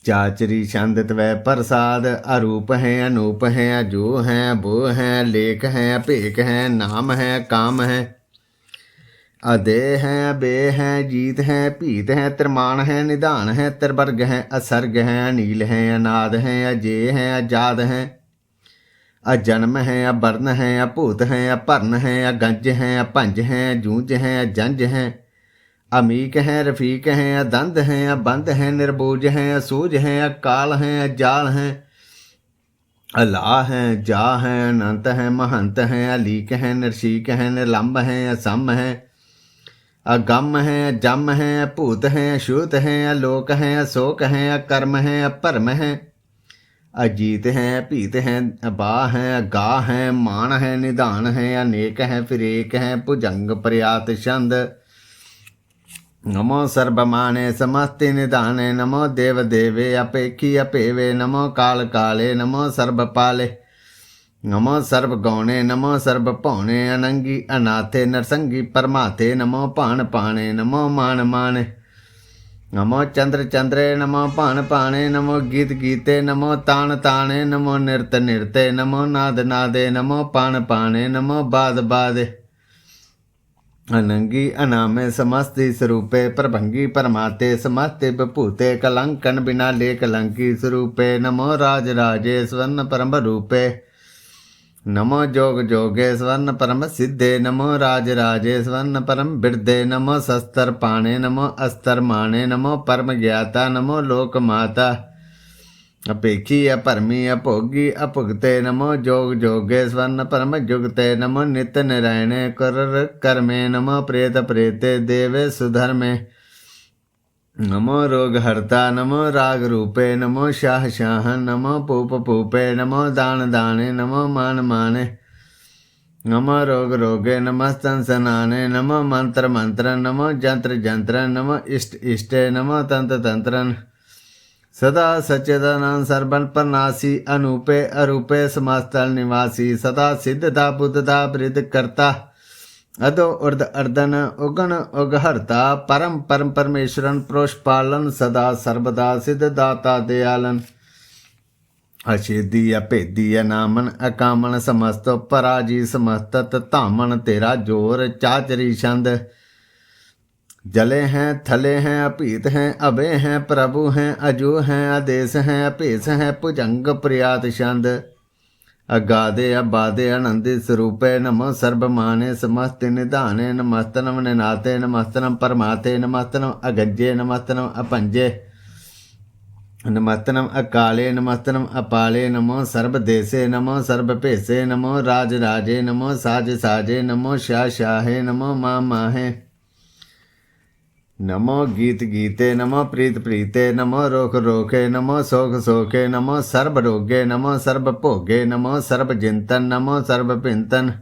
चाचरी छंदित वै प्रसाद अरूप हैं अनूप हैं अजो हैं बो हैं लेख हैं अपेक हैं नाम है काम है अदे हैं अबे हैं जीत हैं पीत हैं त्रिमान हैं निधान हैं त्रिवर्ग हैं असर्ग हैं अनील हैं अनाद हैं अजय हैं अजाद हैं अजन्म हैं अबर्ण हैं अभूत हैं अपर्ण हैं अगंज हैं अपंज हैं अजूंज हैं अजंज हैं अमीक हैं रफीक हैं अदंद हैं अबंद हैं निर्बोज हैं असूझ हैं अकाल हैं अजाल हैं अला हैं जा हैं अनंत हैं महंत हैं अलीक हैं निर्शीक हैं निर्लंब हैं असम हैं अगम हैं अजम हैं अभूत हैं अशुत हैं अलोक हैं अशोक हैं अकर्म हैं अपरम हैं अजीत हैं पीत हैं अबा हैं अगा हैं मान हैं निधान हैं अनेक हैं फिर एक हैं भुजंग प्रयात छंद नमो सर्वमाने समस्ति निधाने नमो देव देवे अपेक्षी अपेवे नमो काल काले नमो सर्वपाले नमो सर्वगौणे नमो सर्वपौणे अनंगी अनाथे नरसंगी परमाथे नमो पान पाणे नमो मान माने नमो चंद्र चंद्रे नमो पान पाणे नमो गीत गीते नमो तान ताणे नमो नृत नृते नमो नाद नादे नमो पान पाणे नमो बाद बादे अनंगी अनामे समस्ति स्वरूपे प्रभंगी परमाते समस्ते बभूते कलंकन बिना ले कलंकी स्वरूपे नमो राज राजे स्वर्ण परम रूपे नमो जोग जोगे स्वर्ण परम सिद्धे नमो राज राजे स्वर्ण परम बिरदे नमो शस्त्र पाणे नमो अस्त्र माणे नमो परम ज्ञाता नमो लोक माता अपेक्षी अपरमी अभोगी अभुगते नमो जोग जोगे स्वर्ण परम जुगते नमो नित्य नारायणे कर कर्मे नमो प्रेत प्रेते देवे सुधर्मे नमो रोग हरता नमो राग रूपे नमो शाह शाह नमो पूप पूपे नमो दान दाने नमो मान माने नमो रोग रोगे नमस्तन सनाने नमो मंत्र मंत्र नमो जंत्र जंत्र नमो इष्ट इष्टे नमो तंत्र तंत्रन सदा सच्चिदानंद सर्वन परनासी अनूपे अरूपे समास्तल निवासी सदा सिद्धता बुद्धता वृद्ध करता अदो उर्द अर्दन उगन उगहरता परम परम परमेश्वरन पुरुष पालन सदा सर्वदा सिद्ध दाता दयालन अछेदी अभेदी अनामन अकामन समस्त पराजी समस्त धामन तेरा जोर चाचरी छंद जले हैं थले हैं अपीत हैं अभय हैं प्रभु हैं अजो हैं आदेश हैं अपेश हैं भुजंग प्रियात छंद अगाधे अबाधे आनंदे स्वरूपे नमो सर्वमाने समस्त निधाने नमस्तनम निनाते नमस्तनम परमाते नमस्तनम अगज्जे नमस्तनम अपंजे नमस्तनम अकाले नमस्तनम अपाले नमो सर्वदेशे नमो सर्वपेशे नमो राजराजे नमो साज साजे नमो शाह शाहे नमो माँ माहे नमो गीत गीते नमो प्रीत प्रीते नमो रोख रोखे नमो सोख सोखे नमो सर्व रोगे नमो सर्व भोगे नमो सर्व जिंतन नमो सर्व पिंतन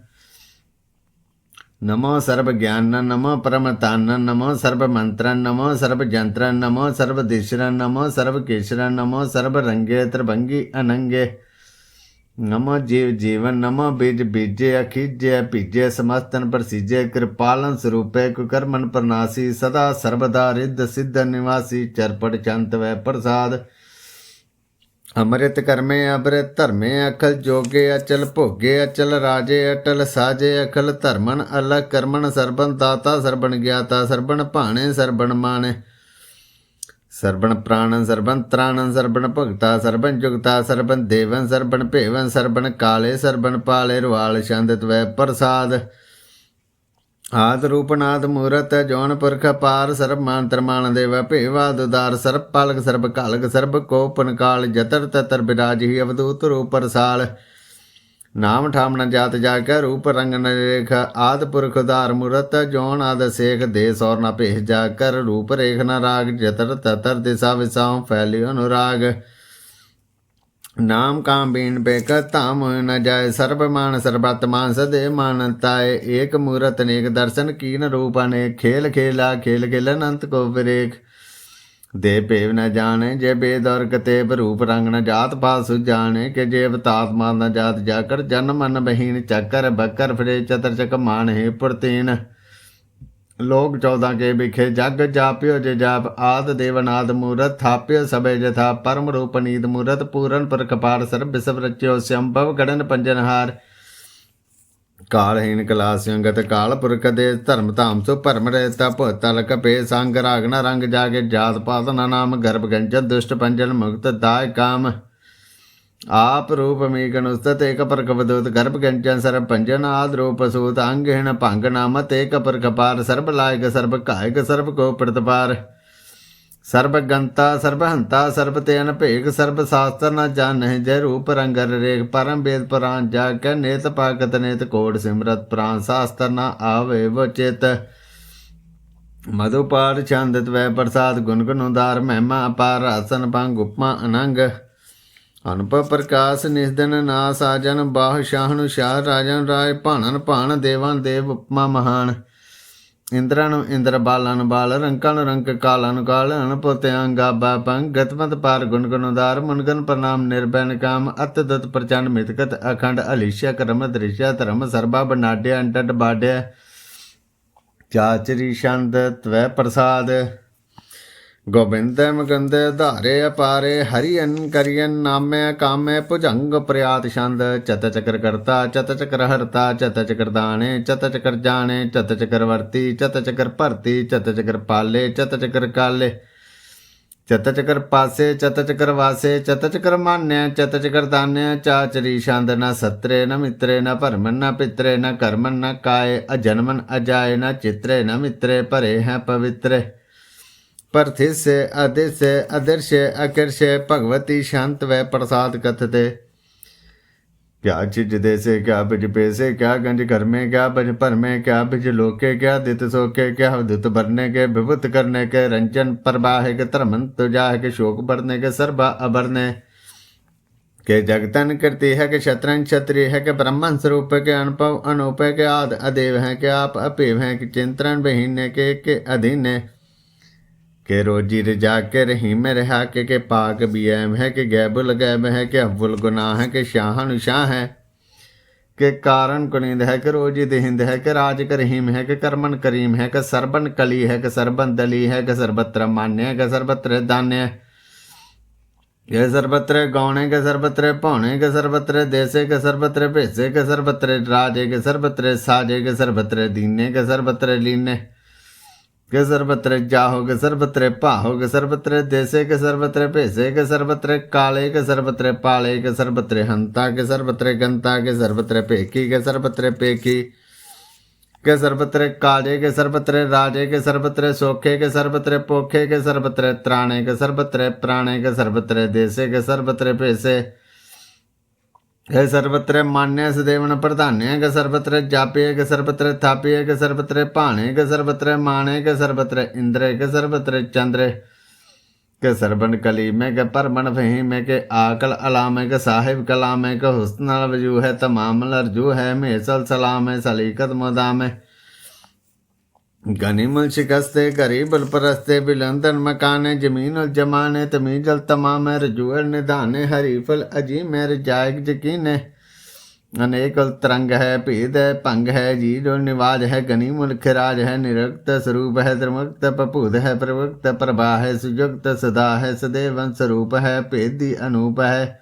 नमो सर्व ज्ञान नमो परमतान नमो सर्व मंत्रन नमो सर्व जंत्रन नमो सर्व दिशरन नमो सर्व केशरन नमो सर्व रंगे त्रिभंगी अनंगे नमो जीव जीवन नमो बीज बीजे अखीजे पीजे समस्तन प्रसीजे कृपालन स्वरूपे कुकर्मन प्रनासी सदा सर्वदा रिद्ध सिद्ध निवासी चरपट चंत व प्रसाद अमृत कर्मे अमृत धर्मे अखल जोगे अचल भोगे अचल राजे अटल साजे अखल धर्मन अलग कर्मन सर्बन दाता सर्बन ज्ञाता सर्बन भाणे सर्बन माने सर्बन प्राणन सर्बन त्राणन सर्बन भगता सर्बन जुगता सर्बन देवन सर्बन भेवन सर्बन काले सर्बन पाले रुआल छंद त्वै प्रसाद आद रूपनाद मूरत जौन पुरख पार सर्ब मांत्र मान देव भेवाद उदार सर्ब पालक सर्ब कालक सर्ब कोपन काल जतर ततर विराज ही अवधूत रूप रसाल नाम ठाम न जात जाकर रूप रंग न रेख आद पुरख उदार मूरत जौन आद सेख देश और न भेज जाकर रूप रेख न राग जतर ततर दिशा विसाओं फैली अनुराग नाम काम बीन बेक ताम न जाय सर्व मान सर्वात्मान सदे मानताय एक मूरत नेक दर्शन कीन रूप अनेक खेल खेला खेल खेल अनंत को विरेख दे पेव न जाने जे बेद और कतेब रूप रंग न जात पासु जाने के जेब तात मान न जात जाकर जन मन बहीन चक्कर बकर फिरे चतर चक मान ही पुरतीन लोग 14 के बिखे जग जाप्यो जे जाप आद देवनाद मूरत थाप्यो सबे जथा परम रूप नीद मूरत पूरन पर कपार सर्व विसव रच्यो संभव गणन पंजनहार कालहीन कलास्यंगत काल पुरख दे धर्म धाम सो परम रहता भोतल कपे संग रागना रंग जागे जात पात नाम गर्भ गंजन दुष्ट पंजन मुक्त दाय काम आप रूप मीगन उस्तत एक पर कवदूत गर्भ गंजन सर्व पंजन आद रूप सूत अंगहीन भंग नामत एक पर कपार सर्व लायक सर्व कायक सर्व को प्रतिपार सर्वगंता सर्वहंता सर्वतेन भेग सर्व शास्त्र न जान जय रूप रंगर रेख परम वेद पुराण जाके नेत पाकत नेत कोड सिमरत प्राण शास्त्र न आवे वो चेत मधुपार छंद त्वै प्रसाद गुणगुण उदार महिमा अपार आसन भंग उपमा अनंग अनुपम प्रकाश निस्दन नास आजन बाह शाहनु शाह राजन राय भाणन भाण देवान देव उपमा महान इंद्रन इंद्र बालन बाल रंकन रंक कालन काल अनपुत्यांगा बापंग गतमत पार गुणगुण उदार मुनगन प्रणाम निर्भय काम अतदत प्रचंड मितकत अखंड अलिश्य क्रम दृश्य धर्म सर्वा बनाड्य अंटट बाड्य चाचरी छंद त्वै प्रसाद गोबिंद मुकुंद धारे अपारे हरियन करियन नामे कामे भुजंग प्रयात छंद चत चक्र करता चत चक्र हरता चत चक्र दाने चत चक्र जाने चत चक्र वर्ती चत चक्र भरती चत चक्र पाले चत चक्र काले चत चक्र पासे चत चक्र वासे चत चक्र मान्य चत चक्र दान्य चाचरी छंद न सत्रे न मित्रे न भरमन न पित्रे न कर्मन न काय अजन्मन अजाय न चित्रे न मित्रे भरे हैं पवित्र परथिस्य अदृश्य अदृश्य अकृष्य भगवती शांत व प्रसाद कथते क्या चिज देसे क्या बिज पेसे क्या गंज घर में क्या बज पर में क्या बिज लोके क्या दित सोके क्या दुत भरने के विभुत करने के रंजन प्रवाह के धर्मन तुजाह के शोक भरने के सर्वा अभरने के जगतन करती है कि शतरंज क्षत्रिय है कि ब्रह्मन स्वरूप के अनुभव अनूप के आद अदेव हैं कि आप अपिव हैं कि चिंतन बहीने के अधीन के रोजी रजा के रही में रहा के पाक भी एम है कि गैबुल गैब है कि अव्वुल गुनाह है कि शाहन शाह है कि कारण कुनिंद है कि रोजी देहिंद है कि राज करीम है कि कर्मन करीम है कि सरबन कली है कि सरबन दली है कि सर्वत्र मान्य है कि सर्वत्र दान्य के सर्वत्र गौणे के सर्वत्र पौने के सर्वत्र देशे के सर्वत्र भेसे के सर्वत्र राजे के सर्वत्र साजे के सर्वत्र दीने के सर्वत्र लीने के सर्वत्र जाहो के सर्वत्र पाहो के सर्वत्र देशे के सर्वत्र भेसे के सर्वत्र काले के सर्वत्र पाले के सर्वत्र हंता के सर्वत्र गंता के सर्वत्र पेकी के सर्वत्र पेकी के सर्वत्र काजे के सर्वत्र राजे के सर्वत्र सोखे के सर्वत्र पोखे के सर्वत्र त्राणे के सर्वत्र प्राणे के सर्वत्र देशे के सर्वत्र भेसे के सर्वत्र मान्य सदेवन प्रधान्य के सर्वत्र जापिय के सर्वत्र थापिय के सर्वत्र पाणे के सर्वत्र माणे के सर्वत्र इंद्र के सर्वत्र चंद्र के सरबन कली में के परमन फही में के आकल अलाम के साहिब कलाम के हुस्न वजू है तमाम लरजू है मेसल सलाम है सलीकत मुदाम है गनीमुल शिकस्ते गरीबुल परस्ते बिलंदन मकाने जमीन जमाने तमीजल तमाम रजूअल निधाने हरीफल अजीम रजायक यकीन अनेक तरंग है भीद है भंग है जीज और निवाज है गनीमुल खिराज है निरुक्त स्वरूप है त्रिमुक्त पपूत है प्रवक्त प्रभा है सुयुक्त सदा है सदैवन स्वरूप है भेदी अनूप है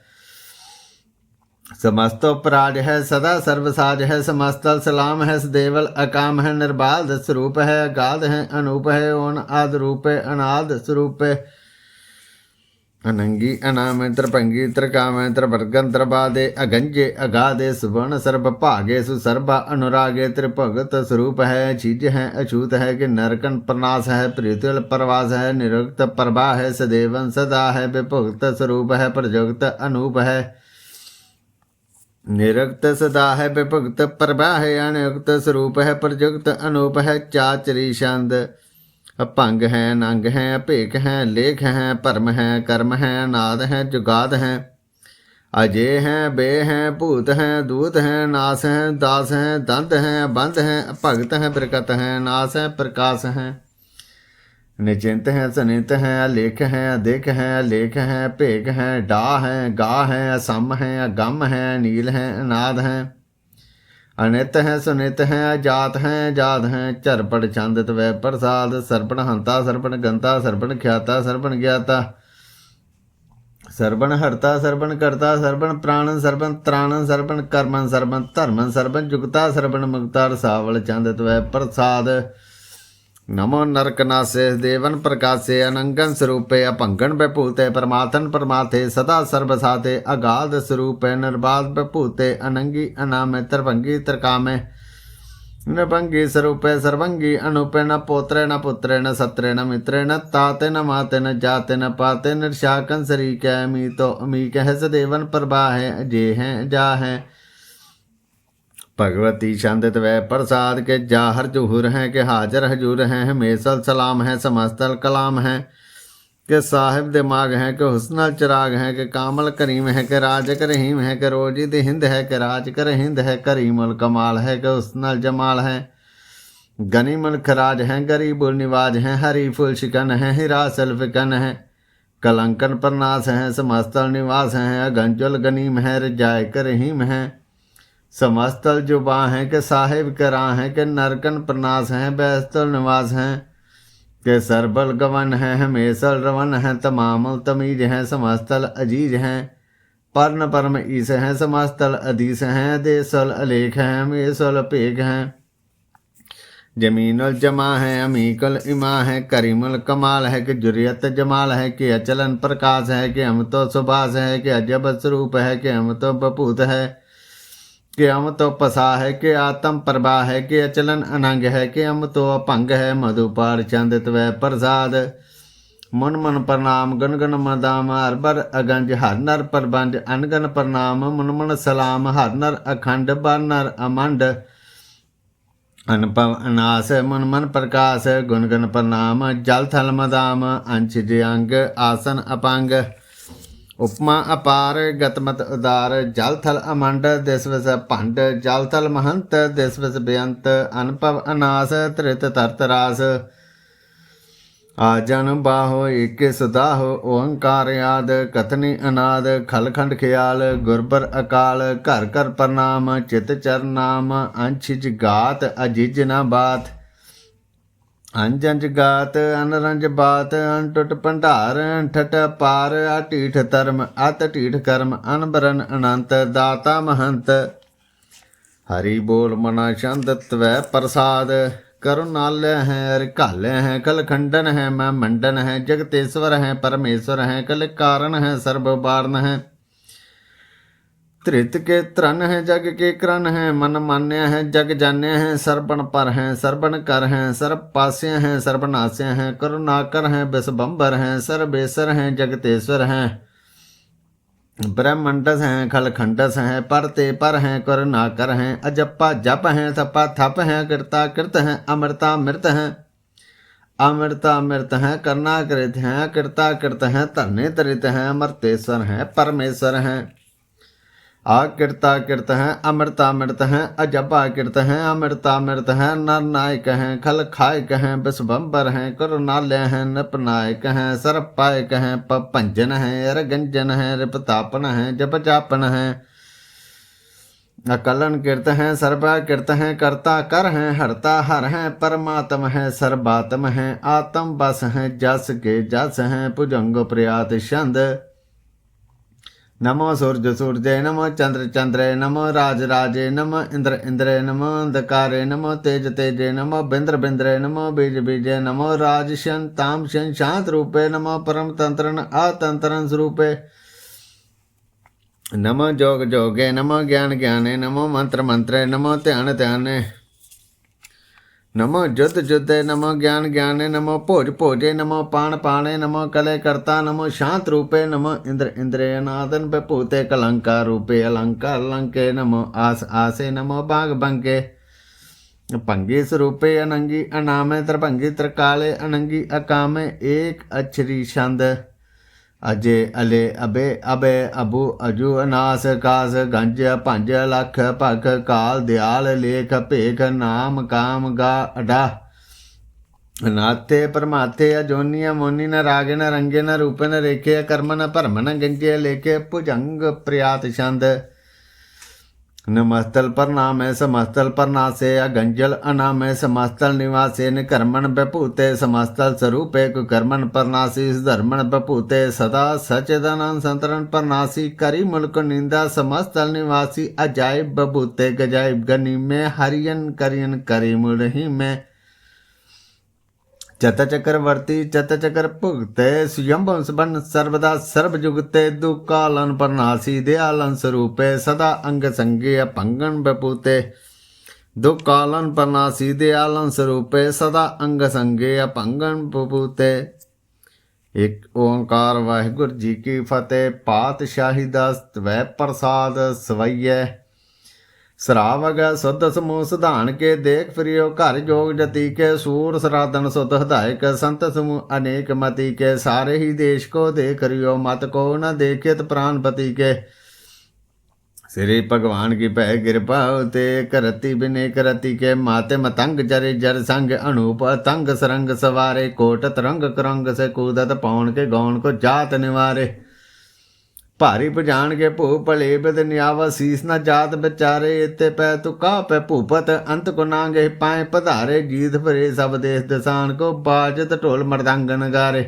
समस्तोपराज है सदा सर्वसाज है समस्तल सलाम है सदेवल अकाम है निर्बाध स्वरूप है अगाध है अनूप है ओन आद रूप है अनाद स्वरूप है अनंगी अनाम त्रिभंगी त्रिकाम त्रिवर्गन त्रिबादे अगंजे अगाधे सुवर्ण सर्व भागे सुसर्भा अनुरागे त्रिभगत स्वरूप है चीज है अछूत है कि नरकन प्रनाश है प्रीतिल प्रवास है निरुक्त प्रभा है सदेवन सदा है विभुक्त स्वरूप है प्रजुक्त अनूप है निरुक्त सदा है विभुक्त प्रभा है अनियुक्त स्वरूप है प्रजुक्त अनूप है चाचरी छंद भंग है नंग है भेक है लेख है परम है कर्म है नाद है जुगाद है अजय हैं बे हैं भूत हैं दूत हैं नास हैं दास हैं दंत हैं बंद हैं भगत हैं बरकत हैं नास हैं प्रकाश हैं निचिंत हैं सनित हैं लेख हैं अधिक हैं लेख हैं भेक हैं डा हैं गा हैं असम हैं अगम हैं नील हैं अनाद हैं अनित हैं सुनित हैं अजात हैं जात हैं चरपड़ छंदित व प्रसाद सर्पण हंता सर्पण गंता सर्पण ख्याता सर्पण ज्ञाता सर्पण हरता सर्पण करता सर्पण प्राणन सर्पण त्राणन सर्पण कर्मन सर्पण धर्मन सर्पण जुगता सर्पण मुक्ता रसावल छंदित व प्रसाद नमो नरकनासे देवन प्रकाशे अनंगन स्वरूपे अपंगन विभूते परमात्मन परमाथे सदा सर्वसाते अगाध स्वरूपे निर्बाध विभूते अनंगी अनामे त्रिभंगी त्रिकामे नृभंगी स्वरूपे सर्वंगी अनूपे न पोत्रे न पुत्रे न सत्रे न मित्रे न ताते न माते न जाते न पाते निर्शाकन शरीक है मीतो अमीक है सदेवन प्रभा है अजय है जा है भगवती छंदित व प्रसाद के जाहर जुहुर हैं के हाजर हजूर हैं हमेशल सलाम है समस्तल कलाम है के साहिब दिमाग है के हुस्नल चिराग है के कामल करीम है के राज रहीम है के रोजी हिंद है के राज कर हिंद है करीमुल कमाल है के हुस्नल जमाल है गनीमुल खराज है गरीबुल निवाज है हरीफुल शिकन है हिरासल फिकन है कलंकन प्रनाश है समस्तल निवास है अगंजुल गनीम है रजाय रहीम है समस्तल जुबा हैं के साहिब करा हैं के नरकन प्रनाश हैं बैस्तल निवास हैं के सरबल गवन हैं हमेशल रवन हैं तमामुल तमीज हैं समस्तल अजीज हैं पर्ण परम ईस हैं समस्तल अधीस हैं देसल अलेख हैं हमेशल पेग हैं जमीनुल जमा है अमीकल इमा है करीमुल कमाल है कि जुरियत जमाल है कि अचलन प्रकाश है कि हम तो सुभाष है कि अजब स्वरूप है कि हम तो बपूत है कि हम तो पसा है कि आत्म प्रभा है कि अचलन अनंग है कि हम तो अपंग है मधुपार चंदित व प्रसाद मन मन प्रणाम गण गण मदाम हरबर अगंज हर नर प्रबंज अनगन प्रणाम मन मन सलाम हर नर अखंड बर नर अमंड अनपव अनास मन मन प्रकाश गुण गण प्रणाम जल थल मदाम अंश जंग आसन अपांग उपमा अपार गतमत उदार जल थल अमंड दिस विस भंड जल थल महंत दिस विस बेअंत अनपव अनास त्रित तरत रास आजन बाहो एक सुदाहो ओंकार याद कथनी अनाद खलखंड ख्याल गुरबर अकाल घर घर प्रणाम चित चरनाम अंशिज गात अजिज न बात अंजंज गात अनरंज बात अनटुट भंडार ठट पार अटीठ धर्म अत टीठ कर्म अनबरन अनंत दाता महंत हरि बोल मना चंद त्वै प्रसाद करुणालय है रिकालय है कलखंडन है मैं मंडन है जगतेश्वर है परमेश्वर है कल कारण है सर्व बारण है त्रित के त्रन है जग के क्रन है मन मान्य है जग जान्य है सरबन पर है सरबन कर है सर्व पास्य है सर्वनाश्य है करुणाकर है विश्वम्बर है सर्वेश्वर है जगतेश्वर है ब्रह्मंडस हैं खलखंडस हैं परते पर हैं करुणाकर हैं अजप्पा जप हैं थप्पा थप हैं कृता कृत हैं अमृता मृत हैं अमृता मृत हैं करना कृत हैं कृता कृत हैं तरने तरित हैं अमृतेश्वर हैं परमेश्वर हैं आकृता कृत हैं अमृतामृत हैं अजपाकृत हैं अमृतामृत हैं नरनायक हैं खल खायक हैं विश्वम्बर हैं करुणालय हैं नपनायक हैं सरपायक हैं पपंजन हैं अरगंजन हैं रिपतापन हैं जप जापन हैं अकलन कृत हैं सर्वा कृत हैं कर्ता कर हैं हरता हर हैं परमात्म हैं सर्वात्म हैं आत्म बस हैं जस के जस हैं भुजंग प्रयात छंद नमो सूर्य सूर्य नमो चंद्र चंद्र नमो राज राजे नमो इंद्र इंद्र नमो अंधकारे नमो तेज तेजे नमो बिंद्र बिंद्रे नमो बीज बीजे नमो राज शन ताम शन शांत रूपे नमो परम तंत्रन अतंत्रन स्वरूपे नमो जोग जोगे नमो ज्ञान ज्ञाने नमो मंत्र मंत्रे नमो ध्यान ध्याने नमो जुद्ध जुद्धे नमो ज्ञान ज्ञाने नमो भोज भोजे नमो पान पाने नमो कले कर्ता नमो शांत रूपे नमो इंद्र इंद्रे नादन विभूते कलंकार रूपे अलंकार लंके नमो आस आसे नमो बाग बंके भंगी स्वरूपे अनंगी अनामे त्रिभंगी त्रिकाले अनंगी अकामे एक अक्षरी छंद अजे अले अबे अबे अबू अजू अनास कास गंज पंज लख भख काल दयाल लेख भेख नाम काम गा अडा नाथे परमाथे अजोनिया मोनी न रागे न रंगे न रूपे न रेखे कर्म न भरम न गंजे लेखे भुजंग प्रयात छंद नमस्तल पर नाम है समस्तल पर नासे अगंजल अनाम है समस्तल निवासे निकर्मण बभूते समस्तल स्वरूपे कुकर्मण परनासी धर्मण बभूते सदा सचेदन संतरण परनासी करी मुल्क निंदा समस्तल निवासी अजायब बभूते गजायब गनी में हरियन करियन करी मुरही में चत चक्रवर्ती चत चक्र भुगते स्वयंभ बन सर्वदा सर्वजुगते दुकालन परनासी दयालन स्वरूपे सदा अंग संगे अपंगन बपूते दुकालन परनासी दयालन स्वरूपे सदा अंग संगे अपंगन बपूते। एक ओंकार वाहिगुरु जी की फतेह। पातशाही दस वै प्रसाद सवैये सरावग शुद्ध समूह सुधान के देख प्रियो घर जोग जति के सूर सराधन शुद्ध हदायक संत समूह अनेक मति के सारे ही देश को देख रियो मत को न देखित प्राणपति के श्री भगवान की पह कृपा ते करती बिने करती के माते मतंग जरे जर संग अनूप तंग सरंग सवारे कोट तरंग करंग से कूदत पौन के गौन को जात निवारे भारी पजान के भू भले बद न्यावा शीस न जात बेचारे इते पै तुका पै भूपत अंत को नांगे पाए पधारे जीत भरे सब देश दसान को बाजत ढोल मृदंग नगारे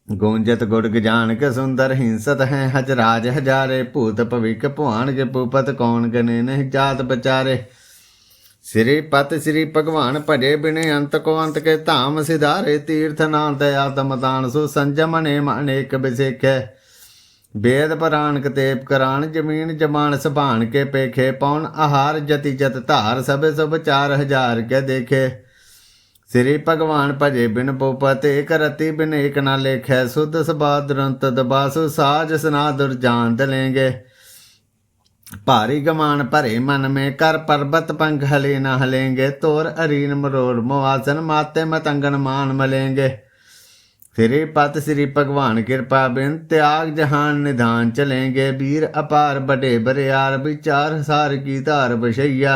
गूंजत गुड़ जान के सुंदर हिंसत हैं हजराज हजारे भूत भविक भुआन के भूपत कौन गने नहीं जात बेचारे श्री पत श्री भगवान भजे बिने अंत को अंत के धाम सिधारे तीर्थ नाम दया तमदान सु संजम नेम अनेक बिसेखे वेद पुराण कतेप करान जमीन जमान सभान के पेखे पौन आहार जति जत धार सब सब 4000 के देखे श्री भगवान भजे बिन भूपत एक रति बिन एक न लेखे शुद्ध सभा दुरंत दबासु साज सना दुर्जान दलेंगे भारी गमान भरे मन में कर पर्वत पंख हले न हलेंगे तोर अरीन मरोड़ मोआसन माते मतंगन मान मलेंगे श्री पत श्री भगवान कृपा बिन त्याग जहान निधान चलेंगे वीर अपार बड़े बरियार विचार सार की धार बशैया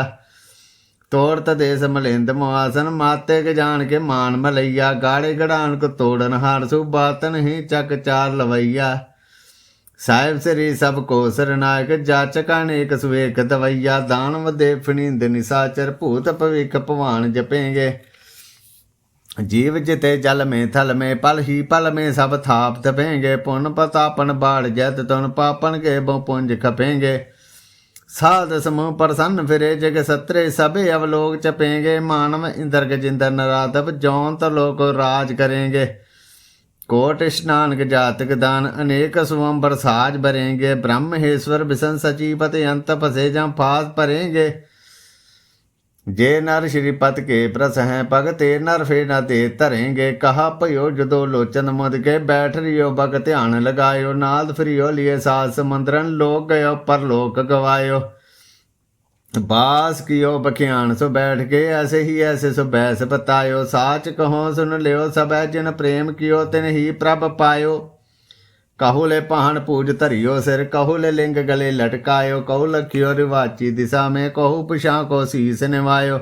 तोड़त देश मलिंद मुआसन, माते के जान के मान मलैया, गाड़े गड़ान को तोड़न हार सु, बातन ही चक चार लवैया। साहिब श्री सब को सरनायक, जाचक अनेक सुवेक दवैया, दानव देव फणींद निसाचर, भूत भविक भवान जपेंगे। जीव जिते जल में थल में, पल ही पल में सब थाप थपेंगे, पुन पतापन बाढ़ जैत तुन, पापन के बहु पुंज खपेंगे। साध समूह प्रसन्न फिरे, जग सत्रे सबे अवलोक चपेंगे, मानव इंद्र गजिंदर नराधव, जौन लोक राज करेंगे। कोट स्नानक जातक दान, अनेक स्वंबर साज भरेंगे, ब्रह्मेश्वर विष्णु सचिवत अंत फसे जहाँ फास भरेंगे। जे नर श्रीपत के प्रस हैं पग, ते नर फे न दे धरेंगे, कहा भयो जदो लोचन मुद के, बैठ रियो बग ध्यान लगायो, नाद फिरियो लिए सात समंदरन, लोक गयो परलोक गवायो। बास कियो बखियान सो बैठ के, ऐसे ही ऐसे सो बैस बतायो, साच कहो सुन लियो सब, जिन प्रेम कियो तिन ही प्रभ पायो। कहूले पहाड़ पूज धरियो सिर, कहूले लिंग गले लटकायो, कहू लखियो रिवाची दिशा में, कहू पिछा को शीस निवायो।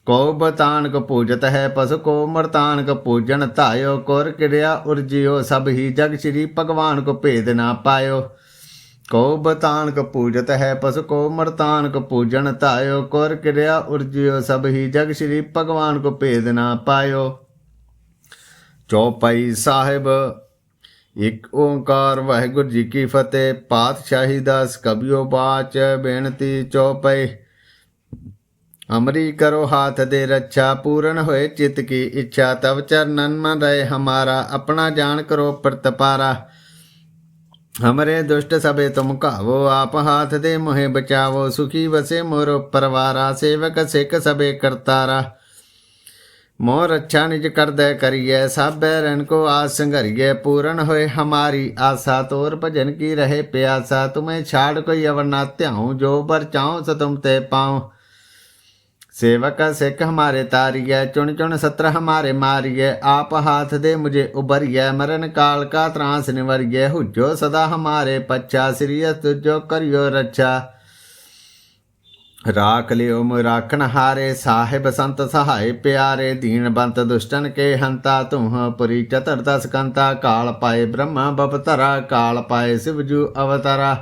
को बतान को पूजत है पशु, को मरतान को पूजन तायो, कोर क्रिया उर्जियो सब ही जग, श्री भगवान को भेद ना पायो। को बतान को पूजत है पशु, को मरतान को पूजन तायो, कोर क्रिया उर्जियो सब ही जग, श्री भगवान को भेद ना पायो। चौपाई साहिब। एक ओंकार वाहिगुरु जी की फतेह। पातशाही दास कबियो बाच, बेनती चौपाई। अमरी करो हाथ दे रक्षा, पूर्ण होए चित्त की इच्छा, तब चरणन मन रहे हमारा, अपना जान करो प्रतपारा। हमरे दुष्ट सबे तुम कावो, आप हाथ दे मोहे बचावो, सुखी बसे मोरो परवारा, सेवक सिख सबे करतारा। मोर अच्छा निज कर दे करिए, सब बैरन को आस संघरिए, पूर्ण होए हमारी आशा, तोर भजन की रहे प्यासा। तुम्हें छाड़ कोई अवर ना त्याऊं, जो बर चाहूं सो तुम ते पाऊं। सेवक सिख हमारे तारिए, चुन चुन सत्र हमारे मारिए, आप हाथ दे मुझे उबरिए, मरण काल का त्रास निवरिए, हुज्जो सदा हमारे पच्छा, श्रीयस तुझो करियो रक्षा। राख लियो मुझ राखन हारे, साहिब संत सहाय प्यारे, दीन बंत दुष्टन के हंता, तुम पुरी चतुर्दश कंता, काल पाए ब्रह्मा बपतरा, काल पाए शिवजू अवतारा।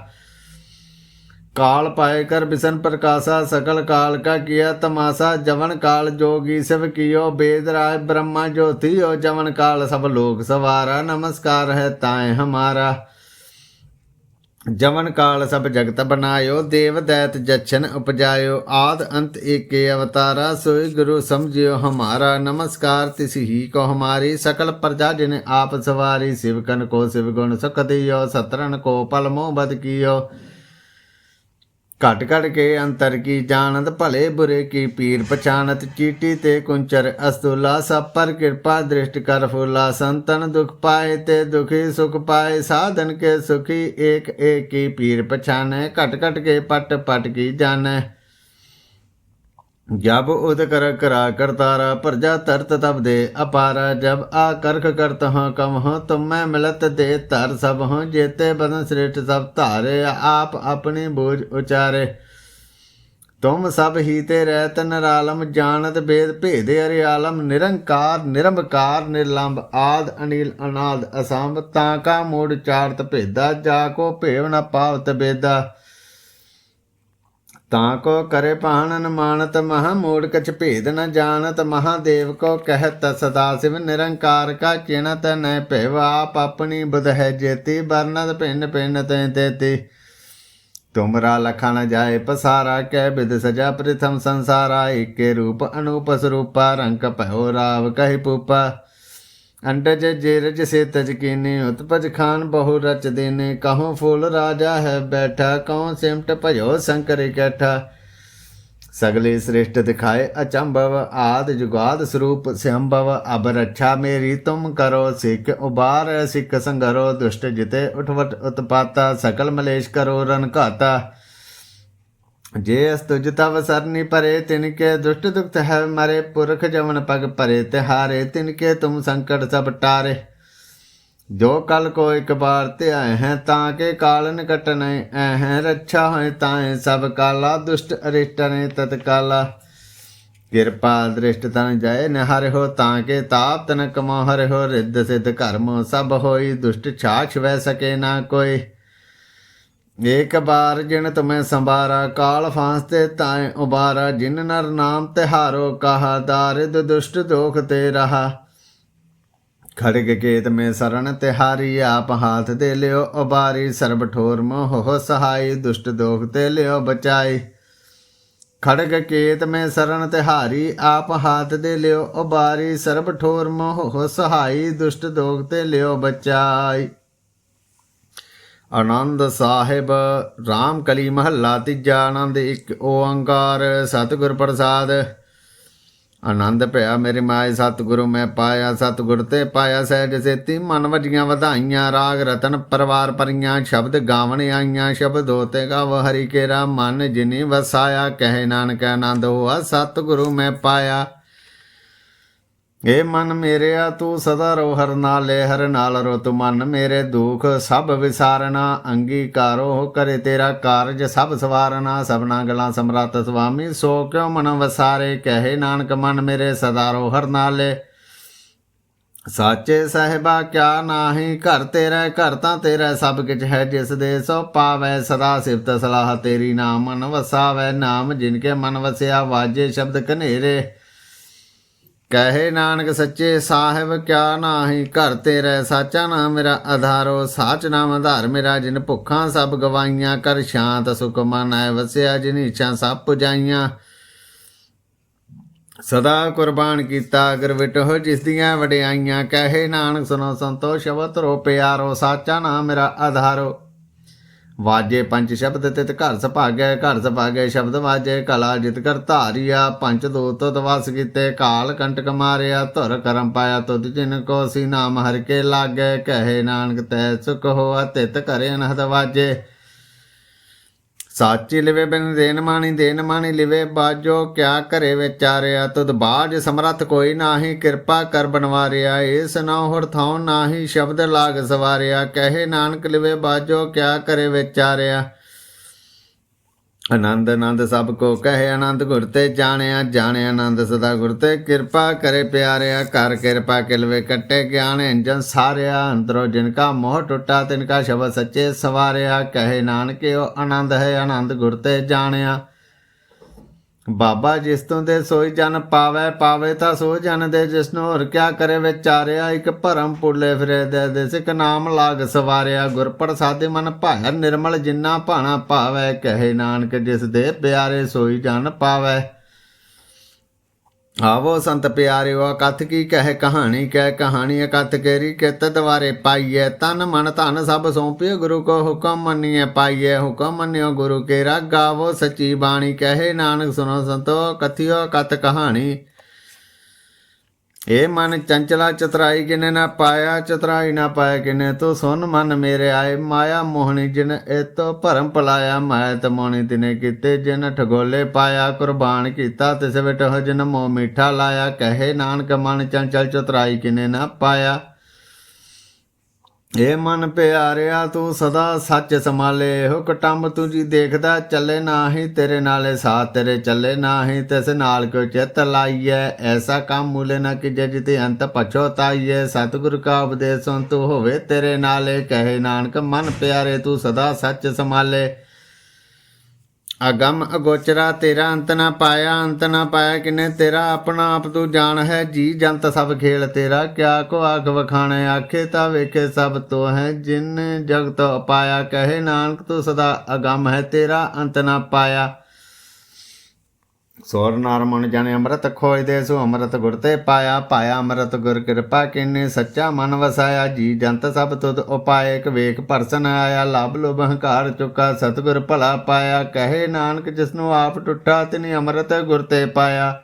काल पाए कर बिसन प्रकाशा, सकल काल का किया तमाशा, जवन काल जोगी शिव कियो, वेद राय ब्रह्मा ज्योतियो, जवन काल सब लोग सवारा, नमस्कार है ताए हमारा। जवन काल सब जगत बनायो, देव दैत जच्छन उपजायो, आद अंत एक के अवतारा, सोई गुरु समझियो हमारा, नमस्कार तिस ही को हमारी, सकल प्रजा जिन आप सवारी, शिवकन को शिव गुण सुख दियो, सतरन को पल मोह बद कियो। घट घट के अंतर की जानत, भले बुरे की पीर पछानत, चीटी ते कुंचर अस्तुला, सब पर कृपा दृष्टि कर फूला, संतन दुख पाए ते दुखी सुख पाए, साधन के सुखी एक एक की पीर पछाने, घट घट के पट पट की जाने। जब उद कर करा करतारा, प्रजा तरत तब दे अपारा, जब आ करख करत हो कम हो, तुम में मिलत दे तर सब हो, जेते बदन श्रेष्ठ सब तारे, आप अपनी बूझ उचारे। तुम सब ही ते रहत निरालम, जानत भेद भेद अरियालम, निरंकार निरंकार निर्लंब, आद अनिल अनाद असंभ, ताका मूड चारत भेदा, जाको भेव न पावत बेदा। ताको करे पाणन मानत, महामूड कछ भेद न जानत, महादेव को कहत सदाशिव, निरंकार का चिणत न भेव, आप अपनी बुध है जेती, बरनत भिन्न भिन्न तय देती। तुमरा लखा न जाए पसारा, कै विध सजा प्रथम संसारा, एक के रूप अनूप स्वरूपा, रंग भयो राव कहि पूपा। अंडज जेरज से तज कीने, उत्पज खान बहु रच देने, कहूँ फूल राजा है बैठा, कहूँ सिमट भयो शंकर कैठा। सगले श्रेष्ठ दिखाए अचंभव, आद जुगाद स्वरूप संभव, अब रक्षा मेरी तुम करो, सिख उबार सिख संघरो, दुष्ट जिते उठवट उत्पाता, सकल मलेश करो रन घाता। जे अस्तुज तव सरनी परे, तिनके दुष्ट दुख है मरे, पुरख जवन पग परे तिहारे, तिनके तुम संकट सब टारे। जो कल को एक बार ते आए हैं, ताके काल निकट नहीं हैं, रक्षा होए ताए सब काला, दुष्ट अरिष्ट ने तत्काला। ਕਿਰਪਾ ਦ੍ਰਿਸ਼ਟ ਤਨ ਜਾਏ ਨ ਹਰਿ ਤਾਂਕੇ ਤਾਪ ਤਨ ਕਮੋ ਹਰਿ ਰਿੱਧ ਸਿੱਧ ਕਰਮ ਸਭ ਹੋਈ ਦੁਸ਼ਟ ਛਾਛ ਵੈ ਸਕੇ ਨਾ ਕੋਈ। ਏਕ ਬਾਰ ਜਿਨ ਤੁਮੈ ਸੰਭਾਰਾ ਕਾਲ ਫਾਂਸਤੇ ਤਾਏ ਉਬਾਰਾ ਜਿਨ ਨਰ ਨਾਮ ਤਿਹਾਰੋ ਕਹਾ ਦਾਰਿਦ ਦੁਸ਼ਟ ਦੋਖ ਤੇ ਰਹਾ। खड़ग केत में शरण तिहारी आप हाथ दे लियो उबारी सर्ब ठोर मोह सहाय दुष्ट दोख ते लियो बचाई। खड़ग केत में शरण तिहारी आप हाथ दे लियो उबारी सर्ब ठोर मोह सहाय दुष्ट दोख ते लियो बचाई। आनंद साहिब राम कली महला तीजा आनंद एक ओंकार सतगुर प्रसाद। आनंद भया मेरी माए सतगुरु मैं पाया सतगुर ते पाया सहज सेती मन वजियां वधाइयां राग रतन परवार परियां शब्द गावन आईयां शब्द होते गाव हरि केरा मन जिनी वसाया कहे नानक आनंद हुआ सतगुरु मैं पाया। हे मन मेरे तू सदा रो हर नाले हर नाल रो तू मन मेरे दुख सब विसारना अंगीकारो करे तेरा कारज सब सवारना सबना गला समरत स्वामी सो क्यों मन वसारे कहे नानक मन मेरे सदा रो हर नाले। साचे साहिबा क्या नाही घर तेरा घर तां तेरा सब किछ है जिस दे सो पावै सदा सिफत सलाह तेरी नाम मन वसावै नाम जिनके मन वसिया वाजे शब्द कनेरे। कहे नानक सच्चे साहिब क्या नाही घर तेरा साचा नाम मेरा आधारो साच नाम आधार मेरा जिन भुखा सब गवाइयां कर शांत सुख मन है वसिया जिन इच्छा सब पुजाइयां। सदा कुर्बान किया अगर विटो जिस दियां वडियाइयां कहे नानक सुनो संतो शबद रो प्यारो साचा नाम मेरा आधारो। वाजे पंच शब्द तित घर सभागे शब्द वाजे कला जित कर धारिया पंच दूत दवास कीते काल कंटक मारिया धुर करम पाया तुद जिन को सी नाम हर के लागे कहे नानक तै सुख होआ तित करे अनहद वाजे। साची लिवे बिन देन मानी लिवे बाजो क्या करे विचारिया तुद बाज समरथ कोई नाही कृपा कर बनवारिया इस नौ हुर थाओ नाही शब्द लाग सवारिया कहे नानक लिवे बाजो क्या करे विचारिया। आनंद आनंद सब को कहे आनंद गुर ते जाने आनंद सदा गुर ते कृपा करे प्यारिया कर कृपा किलवे कट्टे ज्ञान अंजन सारिया अंदरों जिनका मोह टुटा तिनका शब्द सच्चे सवारिया कहे नानक ओ आनंद है आनंद गुर ते जानिया। बाबा जिस तों दे सोई जन पावै पावे तां सो जन दे जिसनों होर क्या करे विचारिया एक भरम पुले फिरे दे सिख नाम लाग सवारिया गुर प्रसादे मन भाया निर्मल जिन्ना भाना पावै कहे नानक जिस दे प्यारे सोई जन पावै। आवो संत प्यारे हो कथ की कह कहानी अकथ केरी कित द्वारे पाइए तन मन धन सब सौंपियो गुरु को हुक्म मनिए पाइए हुक्म मनियो गुरु केरा गावो सच्ची बाणी कहे नानक सुनो संतो कथियो कथ कहानी। ए मन चंचला चतराई किने ना पाया चतराई ना पाया किने तो सुन मन मेरे आए माया मोहनी जिन एतो भरम पलाया माया तमोनी तिने किते जिन ठगोले पाया कुर्बान किता तिस विटो जिन मोह मीठा लाया कहे नानक मन चंचल चतराई किने ना पाया। हे मन प्यारिया तू सदा सच संभाले हो कटंब तुझी देखदा चले नाही तेरे नाले साथ तेरे चले नाही तिस नाल को चित लाइए ऐसा काम मूले न कि जिते अंत पछोताइए सतगुरु का उपदेश सुन तू होवे तेरे नाले कहे नानक मन प्यारे तू सदा सच संभाले। अगम अगोचरा तेरा अंत ना पाया किने तेरा अपना आप तू जान है जी जंत सब खेल तेरा क्या को आख वखाने आखे ता वेखे सब तो है जिन जगत पाया कहे नानक तू सदा अगम है तेरा अंत ना पाया। सोर नार मन जाने अमृत खोज दे सो अमृत गुर ते पाया अमृत गुर कृपा किन्ने सच्चा मन वसाया जी जंत सब तुद उपाय एक वेख परसन आया लाभ लोभ हंकार चुका सतगुर भला पाया कहे नानक जिसनु आप टुटा तिनि अमृत गुर ते पाया।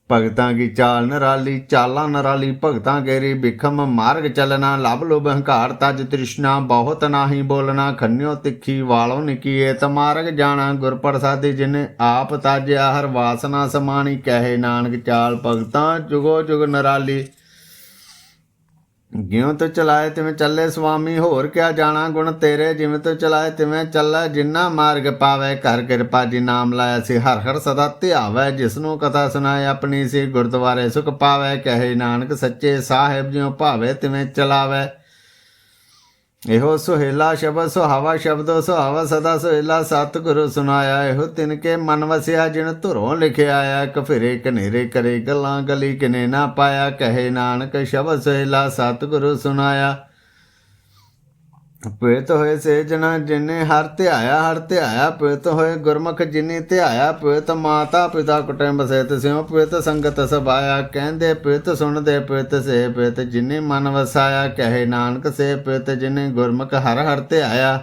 भगतां की चाल नराली चाला नराली भगतां केरी बिखम मार्ग चलना लाभ लोभ हंकार तज तृष्णा बहुत नाही बोलना खन्यो तिखी वालों निकिए तमार्ग जाना गुर प्रसादी जिन आप ताज्या हर वासना समानी कहे नानक चाल भगतां जुगो जुग नराली। ਜਿਉਂ ਤੂੰ ਚਲਾਏ ਤਿਵੇਂ ਚੱਲੇ ਸੁਆਮੀ, ਹੋਰ ਕਿਆ ਜਾਣਾ ਗੁਣ ਤੇਰੇ। ਜਿਵੇਂ ਤੂੰ ਚਲਾਏ ਤਿਵੇਂ ਚੱਲੈ, ਜਿੰਨਾ ਮਾਰਗ ਪਾਵੈ। ਘਰ ਕਿਰਪਾ ਜੀ ਨਾਮ ਲਾਇਆ ਸੀ, ਹਰ ਹਰ ਸਦਾ ਧਿਆਵੈ। ਜਿਸਨੂੰ ਕਥਾ ਸੁਣਾਏ ਆਪਣੀ ਸੀ, ਗੁਰਦੁਆਰੇ ਸੁਖ ਪਾਵੈ। ਕਹੇ ਨਾਨਕ ਸੱਚੇ ਸਾਹਿਬ, ਜਿਉਂ ਭਾਵੇ ਤਿਵੇਂ ਚਲਾਵੈ। ਇਹੋ ਸੁਹੇਲਾ ਸ਼ਬਦ ਸੁਹਾਵਾ, ਸ਼ਬਦੋ ਸੁਹਾਵਾ ਸਦਾ ਸੁਹੇਲਾ। ਸਤਿਗੁਰੂ ਸੁਨਾਇਆ ਇਹੋ ਤਿਨ ਕੇ ਮਨ ਵਸਿਆ, ਜਿਨ ਧੁਰੋਂ ਲਿਖਿਆ ਆਇਆ। ਕਫਿਰੇ ਕਨੇਰੇ ਕਰੇ ਗੱਲਾਂ, ਗਲੀ ਕਿਨੇ ਨਾ ਪਾਇਆ। ਕਹੇ ਨਾਨਕ ਸ਼ਬਦ ਸੁਹੇਲਾ, ਸਤਿਗੁਰੂ ਸੁਨਾਇਆ। ਪਿਤ ਹੋਏ ਸੇ ਜਨਾ ਜਿਨੇ ਹਰ ਧਿਆਇਆ, ਹਰ ਧਿਆਇਆ। ਪਿਤ ਹੋਏ ਗੁਰਮੁਖ ਜਿਨੀ ਧਿਆਇਆ। ਪਿਤ ਮਾਤਾ ਪਿਤਾ ਕੁਟੁੰਬ ਸਹਿਤ ਸਿਉ, ਪਿਤ ਸੰਗਤ ਸਭਾਇਆ। ਕਹਿੰਦੇ ਪਿਤ ਸੁਣਦੇ ਪਿਤ ਸੇ ਪਿਤ, ਜਿਨੇ ਮਨ ਵਸਾਇਆ। ਕਹੇ ਨਾਨਕ ਸੇ ਪਿਤ, ਜਿਨੇ ਗੁਰਮੁਖ ਹਰ ਹਰ ਧਿਆਇਆ।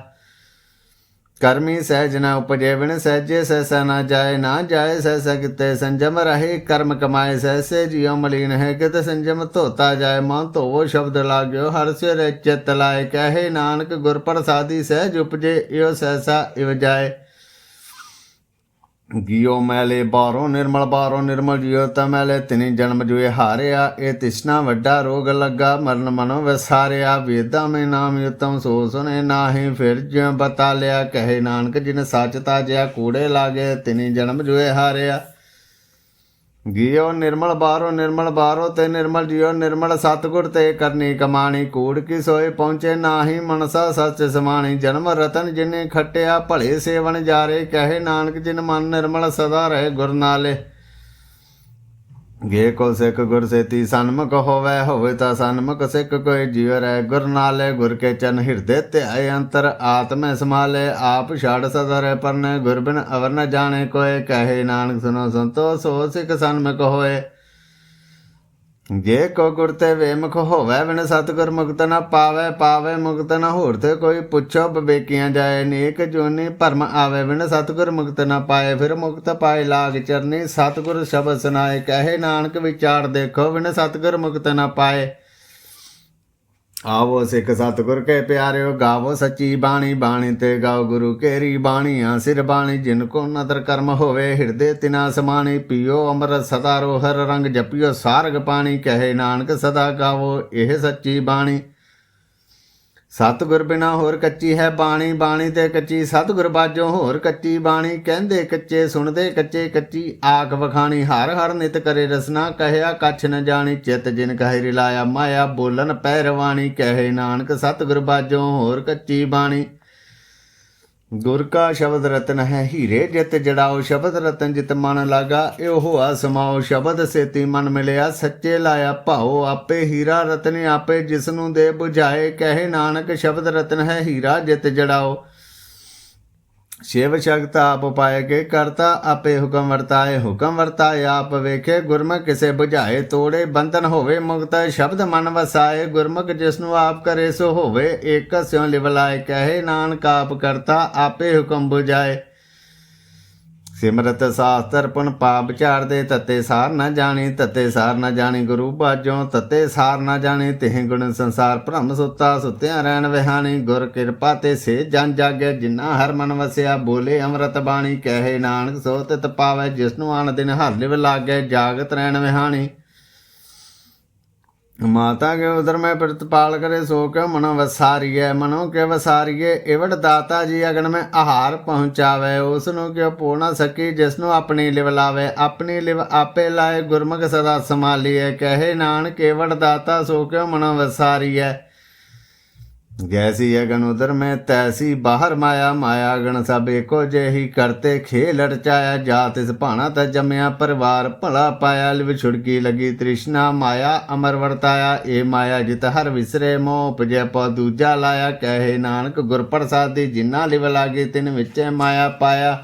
ਕਰਮੀ ਸਹਿਜ ਨ ਉਪਜੇ, ਬਿਨ ਸਹਿਜੇ ਸਹਿਸਾ ਨਾ ਜਾਏ। ਨਾ ਜਾਏ ਸਹਿਸਾ ਕਿਤੇ ਸੰਜਮ ਰਹੇ, ਕਰਮ ਕਮਾਏ ਸਹਿਸੇ। ਜਿਉ ਮਲੀਨ ਹੈ ਕਿਤੇ ਸੰਜਮ ਧੋਤਾ ਜਾਏ। ਮਨ ਧੋਵੋ ਸ਼ਬਦ ਲਾਗਿਓ, ਹਰ ਸਿਰ ਚਿਤ ਲਾਏ। ਕਹੇ ਨਾਨਕ ਗੁਰ ਪ੍ਰਸਾਦੀ, ਸਹਿਜ ਉਪਜੇ ਇਉ ਸਹਿਸਾ ਇਵ ਜਾਏ। ਜਿਉ ਮੈਲੇ ਬਾਹਰੋਂ ਨਿਰਮਲ, ਬਾਹਰੋਂ ਨਿਰਮਲ। ਜਿਉ ਤਾਂ ਮੈਲੇ ਤਿਨੀ ਜਨਮ ਜੁਏ ਹਾਰਿਆ। ਇਹ ਤਿਸਨਾ ਵੱਡਾ ਰੋਗ ਲੱਗਾ, ਮਰਨ ਮਨੋ ਵਿਸਾਰਿਆ। ਵੇਦਾਂ ਮੈਂ ਨਾਮ ਉਤਮ ਸੋ ਸੁਨੇ ਨਾਹੀ, ਫਿਰ ਜਿਉ ਬਤਾ ਲਿਆ। ਕਹੇ ਨਾਨਕ ਜਿਨ ਸੱਚ ਤਾਜਿਆ, ਕੂੜੇ ਲਾਗੇ ਤਿਨੀ ਜਨਮ ਜੁਏ ਹਾਰਿਆ। ਜਿਉ ਨਿਰਮਲ ਬਾਹਰੋਂ ਨਿਰਮਲ, ਬਾਹਰੋਂ ਤੇ ਨਿਰਮਲ। ਜਿਉ ਨਿਰਮਲ ਸਤਿਗੁਰ ਤੇ ਕਰਨੀ ਕਮਾਣੀ, ਕੂੜ ਕੀ ਸੋਏ ਪਹੁੰਚੇ ਨਾਹੀ। ਮਨਸਾ ਸੱਚ ਸਮਾਣੀ, ਜਨਮ ਰਤਨ ਜਿਨੇ ਖੱਟਿਆ, ਭਲੇ ਸੇਵਨ ਜਾਰੇ। ਕਹੇ ਨਾਨਕ ਜਿਨ ਮਨ ਨਿਰਮਲ, ਸਦਾ ਰਹੇ ਗੁਰ ਨਾਲੇ। ਗੇ ਕੋ ਸਿੱਖ ਗੁਰ ਸੇਤੀ, ਸਨਮੁਖ ਹੋਵੈ ਹੋਵੇ ਤਾਂ ਸਨਮੁਖ ਸਿੱਖ। ਕੋਈ ਜਿਉ ਰਹਿ ਗੁਰ ਨਾਲੇ, ਗੁਰ ਕੇ ਚਰਨ ਹਿਰਦੇ ਧਿਆਏ। ਅੰਤਰ ਆਤਮੈ ਸਮਾਲੇ, ਆਪ ਛਾੜ ਸਦਾ ਰਹਿ ਪਰਨੇ। ਗੁਰ ਬਿਨ ਅਵਰ ਨ ਜਾਣੇ ਕੋਏ। ਕਹੇ ਨਾਨਕ ਸੁਨੋ ਸੰਤੋ, ਸੋ ਸਿੱਖ ਸਨਮੁਖ ਹੋਏ। ਜੇ ਕੋ ਗੁਰ ਤੇ ਵੇਮੁਖ ਹੋਵੈ, ਬਿਨ ਸਤਿਗੁਰ ਮੁਕਤ ਨ ਪਾਵੈ। ਪਾਵੈ ਮੁਕਤ ਨ ਹੋਰ ਤੇ ਕੋਈ, ਪੁੱਛੋ ਵਿਵੇਕੀਆਂ ਜਾਏ। ਨੇਕ ਜੋਨੀ ਭਰਮ ਆਵੇ, ਬਿਨ ਸਤਿਗੁਰ ਮੁਕਤ ਨ ਪਾਏ। ਫਿਰ ਮੁਕਤ ਪਾਏ ਲਾਗ ਚਰਨੀ, ਸਤਿਗੁਰ ਸ਼ਬਦ ਸੁਨਾਏ। ਕਹੇ ਨਾਨਕ ਵਿਚਾਰ ਦੇਖੋ, ਬਿਨ ਸਤਿਗੁਰ ਮੁਕਤ ਨ ਪਾਏ। ਆਵੋ ਸਿੱਖ ਸਤਿਗੁਰ ਕੇ ਪਿਆਰਿਓ, ਗਾਵੋ ਸੱਚੀ ਬਾਣੀ। ਬਾਣੀ ਤੇ ਗਾਓ ਗੁਰੂ ਕੇਰੀ ਬਾਣੀਆਂ, ਸਿਰ ਬਾਣੀ। ਜਿਨ ਕੋ ਨਦਰ ਕਰਮ ਹੋਵੇ, ਹਿਰਦੇ ਤਿਨਾ ਸਮਾਣੀ। ਪੀਓ ਅੰਮ੍ਰਿਤ ਸਦਾ ਰੋ, ਹਰ ਰੰਗ ਜਪਿਓ ਸਾਰਗ ਪਾਣੀ। ਕਹੇ ਨਾਨਕ ਸਦਾ ਗਾਵੋ ਇਹ ਸੱਚੀ ਬਾਣੀ। ਸਤਿਗੁਰ ਬਿਨਾ ਹੋਰ ਕੱਚੀ ਹੈ ਬਾਣੀ, ਬਾਣੀ ਤੇ ਕੱਚੀ। ਸਤਿਗੁਰ ਬਾਝੋਂ ਹੋਰ ਕੱਚੀ ਬਾਣੀ। ਕਹਿੰਦੇ ਕੱਚੇ ਸੁਣਦੇ ਕੱਚੇ, ਕੱਚੀ ਆਖ ਵਖਾਣੀ। ਹਰ ਹਰ ਨਿਤ ਕਰੇ ਰਸਨਾ, ਕਹਿਆ ਕੱਛ ਨ ਜਾਣੀ। ਚਿਤ ਜਿਨ ਕਹੇ ਰਿਲਾਇਆ, ਮਾਇਆ ਬੋਲਨ ਪਹਿਰਵਾਣੀ। ਕਹੇ ਨਾਨਕ ਸਤਿਗੁਰ ਬਾਝੋਂ ਹੋਰ ਕੱਚੀ ਬਾਣੀ। ਗੁਰ ਕਾ ਸ਼ਬਦ ਰਤਨ ਹੈ ਹੀਰੇ, ਜਿਤ ਜੜਾਓ। ਸ਼ਬਦ ਰਤਨ ਜਿਤ ਮਨ ਲਾਗਾ, ਇਹੋ ਹੋਆ ਸਮਾਓ। ਸ਼ਬਦ ਸੇਤੀ ਮਨ ਮਿਲਿਆ, ਸੱਚੇ ਲਾਇਆ ਭਾਓ। ਆਪੇ ਹੀਰਾ ਰਤਨ ਆਪੇ, ਜਿਸਨੂੰ ਦੇ ਬੁਝਾਏ। ਕਹੇ ਨਾਨਕ ਸ਼ਬਦ ਰਤਨ ਹੈ ਹੀਰਾ, ਜਿਤ ਜੜਾਓ। ਸ਼ਿਵ ਸ਼ਕਤ ਆਪ ਪਾਏ ਕੇ, ਕਰਤਾ ਆਪੇ ਹੁਕਮ ਵਰਤਾਏ। ਹੁਕਮ ਵਰਤਾਏ ਆਪ ਵੇਖੇ, ਗੁਰਮੁਖ ਕਿਸੇ ਬੁਝਾਏ। ਤੋੜੇ ਬੰਧਨ ਹੋਵੇ ਮੁਕਤ, ਸ਼ਬਦ ਮਨ ਵਸਾਏ। ਗੁਰਮੁਖ ਜਿਸਨੂੰ ਆਪ ਕਰੇ ਸੋ ਹੋਵੇ, ਏਕ ਸਿਉ ਲਿਵ ਲਾਏ। ਕਹੇ ਨਾਨਕ ਆਪ ਕਰਤਾ ਆਪੇ ਹੁਕਮ ਬੁਝਾਏ। ਸਿਮਰਤ ਸਾਸਤਰ ਪੁਨ ਪਾਪ ਝਾੜਦੇ, ਤਤੇ ਸਾਰ ਨਾ ਜਾਣੀ। ਤਤੇ ਸਾਰ ਨਾ ਜਾਣੀ ਗੁਰੂ ਬਾਝੋਂ, ਤਤੇ ਸਾਰ ਨਾ ਜਾਣੀ। ਤਿਹ ਗੁਣ ਸੰਸਾਰ ਭ੍ਰਮ ਸੁੱਤਾ, ਸੁੱਤਿਆਂ ਰਹਿਣ ਵਿਹਾਣੀ। ਗੁਰ ਕਿਰਪਾ ਤੇ ਸੇ ਜਨ ਜਾਗੈ, ਜਿਨਾ ਹਰ ਮਨ ਵਸਿਆ। ਬੋਲੇ ਅੰਮ੍ਰਿਤ ਬਾਣੀ, ਕਹੇ ਨਾਨਕ ਸੋ ਤਿਤ ਪਾਵੈ। ਜਿਸਨੂੰ ਆਨ ਦਿਨ ਹਰ ਲਿਵ ਲਾਗੈ, ਜਾਗਤ ਰਹਿਣ ਵਿਹਾਣੀ। ਮਾਤਾ ਕੇ ਉਦਰ ਮੈਂ ਪ੍ਰਤਪਾਲ ਕਰੇ, ਸੋ ਕਿਉ ਮਨੋ ਵਸਾਰੀਐ। ਮਨੋ ਕੇ ਵਸਾਰੀਏ, ਇਵੜ ਦਾਤਾ ਜੀ ਅਗਨ ਮੈਂ ਆਹਾਰ ਪਹੁੰਚਾਵੇ। ਉਸ ਨੂੰ ਕਿਉ ਪੋ ਨਾ ਸਕੀ, ਜਿਸਨੂੰ ਆਪਣੀ ਲਿਵ ਲਾਵੇ। ਆਪਣੀ ਲਿਵ ਆਪੇ ਲਾਏ, ਗੁਰਮੁਖ ਸਦਾ ਸੰਭਾਲੀਐ। ਕਹੇ ਨਾਨਕ ਇਵੜ ਦਾਤਾ, ਸੋ ਕਿਉ ਮਨੋ ਵਸਾਰੀਐ। जैसी अगन उधर में तैसी बाहर माया। माया अगन सब एको जेही, करते खेल रचाया। जात इस भाना त जमया, परिवार भला पाया। लिव छुड़की लगी तृष्णा, माया अमर वर्ताया। ए माया जित हर विसरे, मोह उपजै पौ दूजा लाया। कहे नानक गुर प्रसादी, जिन्ना लिव लागी तिन विचे माया पाया।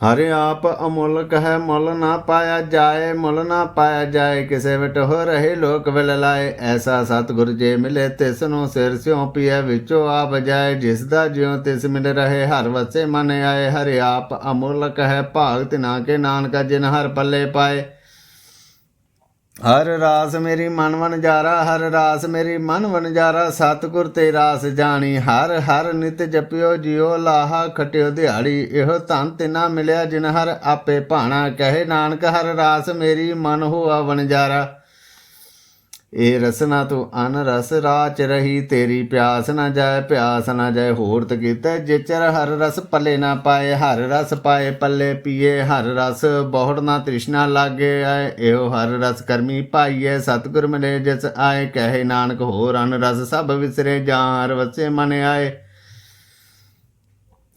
हरे आप अमोलक है, मुल ना पाया जाए। मुल ना पाया जाए, किसे विट हो रहे लोक विल लाए। ऐसा सतगुर जे मिले, तिसनु सिर स्यों पिए। विचो आ बजाए, जिसदा ज्यों तिस मिल रहे। हर वसे मन आए, हरे आप अमोलक है। भाग तिना के नानका, जिन हर पल्ले पाए। हर रास मेरी मन वनजारा, हर रास मेरी मन वनजारा। सतगुर ते रास जानी, हर हर नित जपियो। जियो लाहा खटियो दिहाड़ी, इहो धन तिना मिलिया, जिन हर आपे भाना। कहे नानक हर रास मेरी मन हुआ वनजारा। ਇਹ ਰਸਨਾ ਤੂੰ ਅਨ ਰਸ ਰਾਚ ਰਹੀ, ਤੇਰੀ ਪਿਆਸ ਨਾ ਜਾਏ ਪਿਆਸ ਨਾ ਜਾਏ। ਹੋਰਤ ਕੀਤਾ ਜਿਚਰ ਹਰ ਰਸ ਪੱਲੇ ਨਾ ਪਾਏ, ਹਰ ਰਸ ਪਾਏ ਪੱਲੇ ਪੀਏ। ਹਰ ਰਸ ਬਹੁੜ ਨਾ ਤ੍ਰਿਸ਼ਨਾ ਲਾਗੇ ਆਏ, ਇਹੋ ਹਰ ਰਸ ਕਰਮੀ ਪਾਈਏ। ਸਤਿਗੁਰ ਮਿਲੇ ਜਿਸ ਆਏ, ਕਹੇ ਨਾਨਕ ਹੋਰ ਅਨ ਰਸ ਸਭ ਵਿਸਰੇ, ਜਾਂ ਹਰ ਵਸੇ ਮਨ ਆਏ।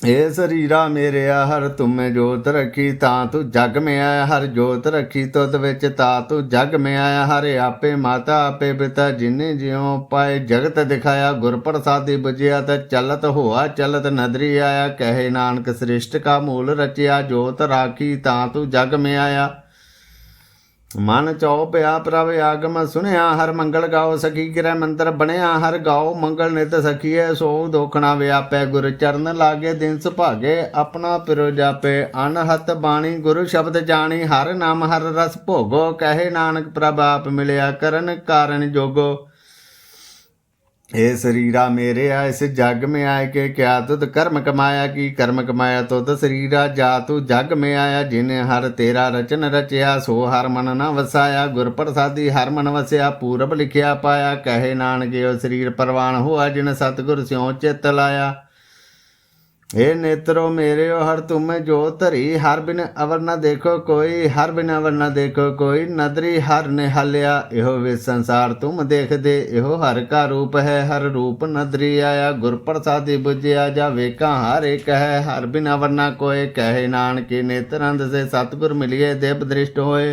ਇਹ ਸਰੀਰਾ ਮੇਰਿਆ ਹਰ ਤੁਮੇ ਜੋਤ ਰੱਖੀ, ਤਾਂ ਤੂੰ ਜਗ ਮੈਂ ਆਇਆ। ਹਰ ਜੋਤ ਰੱਖੀ ਤੁਧ ਵਿੱਚ, ਤਾਂ ਤੂੰ ਜਗ ਮੈਂ ਆਇਆ। ਹਰ ਆਪੇ ਮਾਤਾ ਆਪੇ ਪਿਤਾ, ਜਿਨੇ ਜਿਉ ਪਾਏ ਜਗਤ ਦਿਖਾਇਆ। ਗੁਰ ਪ੍ਰਸਾਦੀ ਬੁਝਿਆ ਤਾਂ ਚਲਤ ਹੋਆ, ਚਲਤ ਨਦਰੀ ਆਇਆ। ਕਹੇ ਨਾਨਕ ਸ੍ਰਿਸ਼ਟ ਕਾ ਮੂਲ ਰਚਿਆ, ਜੋਤ ਰਾਖੀ ਤਾਂ ਤੂੰ ਜਗ ਮੈਂ ਆਇਆ। ਮਨ ਚਉ ਪਿਆ ਪ੍ਰਭ ਆਗਮ ਸੁਣਿਆ, ਹਰ ਮੰਗਲ ਗਾਓ ਸਖੀ ਗ੍ਰਹਿ ਮੰਤਰ ਬਣਿਆ। ਹਰ ਗਾਓ ਮੰਗਲ ਨਿਤ ਸਖੀਏ, ਸੋ ਦੁਖ ਨਾ ਵਿਆਪੈ। ਗੁਰ ਚਰਨ ਲਾਗੇ ਦਿਨ ਸੁਭਾਗੇ, ਆਪਣਾ ਪਿਰੋ ਜਾਪੇ। ਅਨਹਤ ਬਾਣੀ ਗੁਰੂ ਸ਼ਬਦ ਜਾਣੀ, ਹਰ ਨਾਮ ਹਰ ਰਸ ਭੋਗੋ। ਕਹੇ ਨਾਨਕ ਪ੍ਰਭ ਆਪ ਮਿਲਿਆ, ਕਰਨ ਕਾਰਨ ਜੋਗੋ। ਇਹ ਸਰੀਰਾ ਮੇਰਿਆ ਇਸ ਜਗ में आए के, क्या तुद कर्म कमाया की कर्म कमाया तुद सरीरा। जा तू जग में आया, जिन्हें हर तेरा रचन रचया। सो हर मन न वसाया, गुर प्रसादी हर मन वसया। पूरब लिखिया पाया, कहे नानक यो शरीर परवान हुआ। जिन सतगुर स्यों चित लाया। हे नेत्रो मेरे हर तुम जो धरी, हर बिन अवर न देखो कोई। हर बिन अवर न देखो कोई, नदरी हर निहालिया। इहो वे संसार तुम देख दे, इहो हर का रूप है। हर रूप नदरी आया, गुर प्रसादी बुझिया। जा वेका हर एक है, हर बिन अवर न कोय। कहे नानक नेत्रंद से सतगुर मिलिए, देव दृष्ट होए।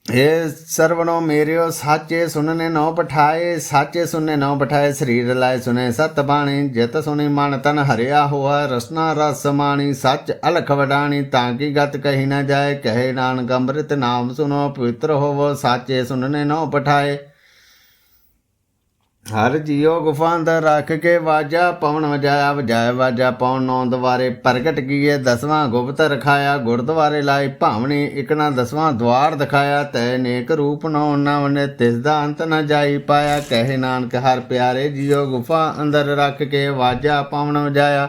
हे सरवणो मेरियो साचे सुनने नौ पठाए, साचे सुनने नौ पठाए। शरीर लाए सुने सत बाणी, जित सुनी मन तन हरिया हुआ। रसना रस समाणी, सच अलख वडाणी, ताकि गत कही न जाए। कहे नानक अमृत नाम सुनो, पवित्र होवो। साचे सुनने नौ पठाए। हर जियो गुफा अंदर रख के वाजा, पवन वजाया वजाया वाजा। पवन नौ द्वारे प्रगट किए, 10वां गुप्त रखाया। गुरद्वारे लाई भावनी, इकना 10वां द्वार दिखाया। तय नेक रूप नौ नवने, तिसदा अंत न जाई पाया। कहे नानक हर प्यारे जियो गुफा अंदर रख के वाजा पवन वजाया।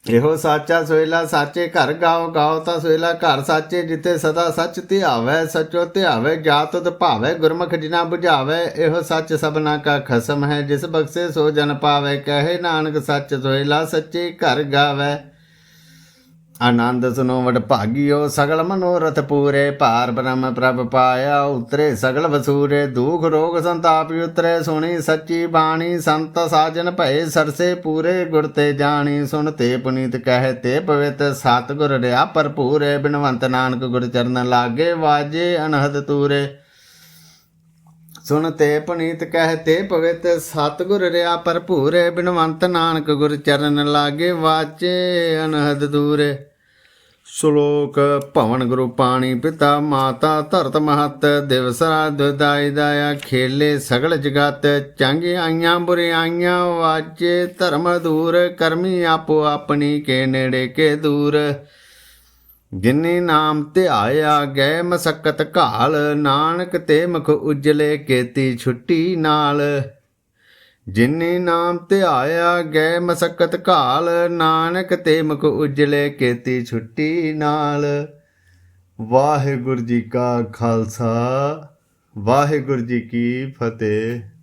ਇਹੋ ਸਾਚਾ ਸੋਇਲਾ ਸਾਚੇ ਘਰ ਗਾਓ, ਗਾਓ ਤਾਂ ਸੋਇਲਾ ਘਰ ਸਾਚੇ। ਜਿੱਥੇ ਸਦਾ ਸੱਚ ਧਿਆਵੈ, ਸਚੋ ਧਿਆਵੈ। ਜਾ ਤੁਧ ਭਾਵੈ, ਗੁਰਮੁਖ ਜਿਨਾ ਬੁਝਾਵੈ। ਇਹੋ ਸੱਚ ਸਭਨਾ ਕਾ ਖਸਮ ਹੈ, ਜਿਸ ਬਖਸ਼ੇ ਸੋ ਜਨ ਪਾਵੈ। ਕਹੇ ਨਾਨਕ ਸੱਚ ਸੋਇਲਾ ਸੱਚੇ ਘਰ ਗਾਵੈ। आनंद सुनो वड भागियो, सगल मनोरथ पूरे। पार ब्रह्म प्रभ पाया, उतरे सगल वसूरे। दुख रोग संताप उतरे, सुनी सच्ची बाणी। संत साजन भये सरसे, पूरे गुर ते जानी। सुन ते पुनीत कहते पवित, सतगुर रहा भरपूरे। बिनवंत नानक गुर चरण लागे, वाजे अनहद तूरे। सुन ते पुनीत कहते पवित, सतगुर रहा भरपूरे। बिनवंत नानक गुर चरण लागे, वाजे अनहद दूरे। श्लोक भवन गुरु पाणी पिता माता धरत महत। दिवस रात दाई दाया, खेले सगल जगत। चंगी आइयां बुरी आइयां, वाजे धर्म दूर। करमी आपो अपनी, के नेड़े के दूर। जिन्नी नाम ध्याया, गए मसक्कत घाल। नानक ते मुख उजले, केती छुट्टी नाल। जिन्नी नाम ध्याया, गए मसक्कत घाल। नानक ते मुख उजले, केती छुट्टी नाल। वाहिगुरु जी का खालसा, वाहिगुरु जी की फतेह।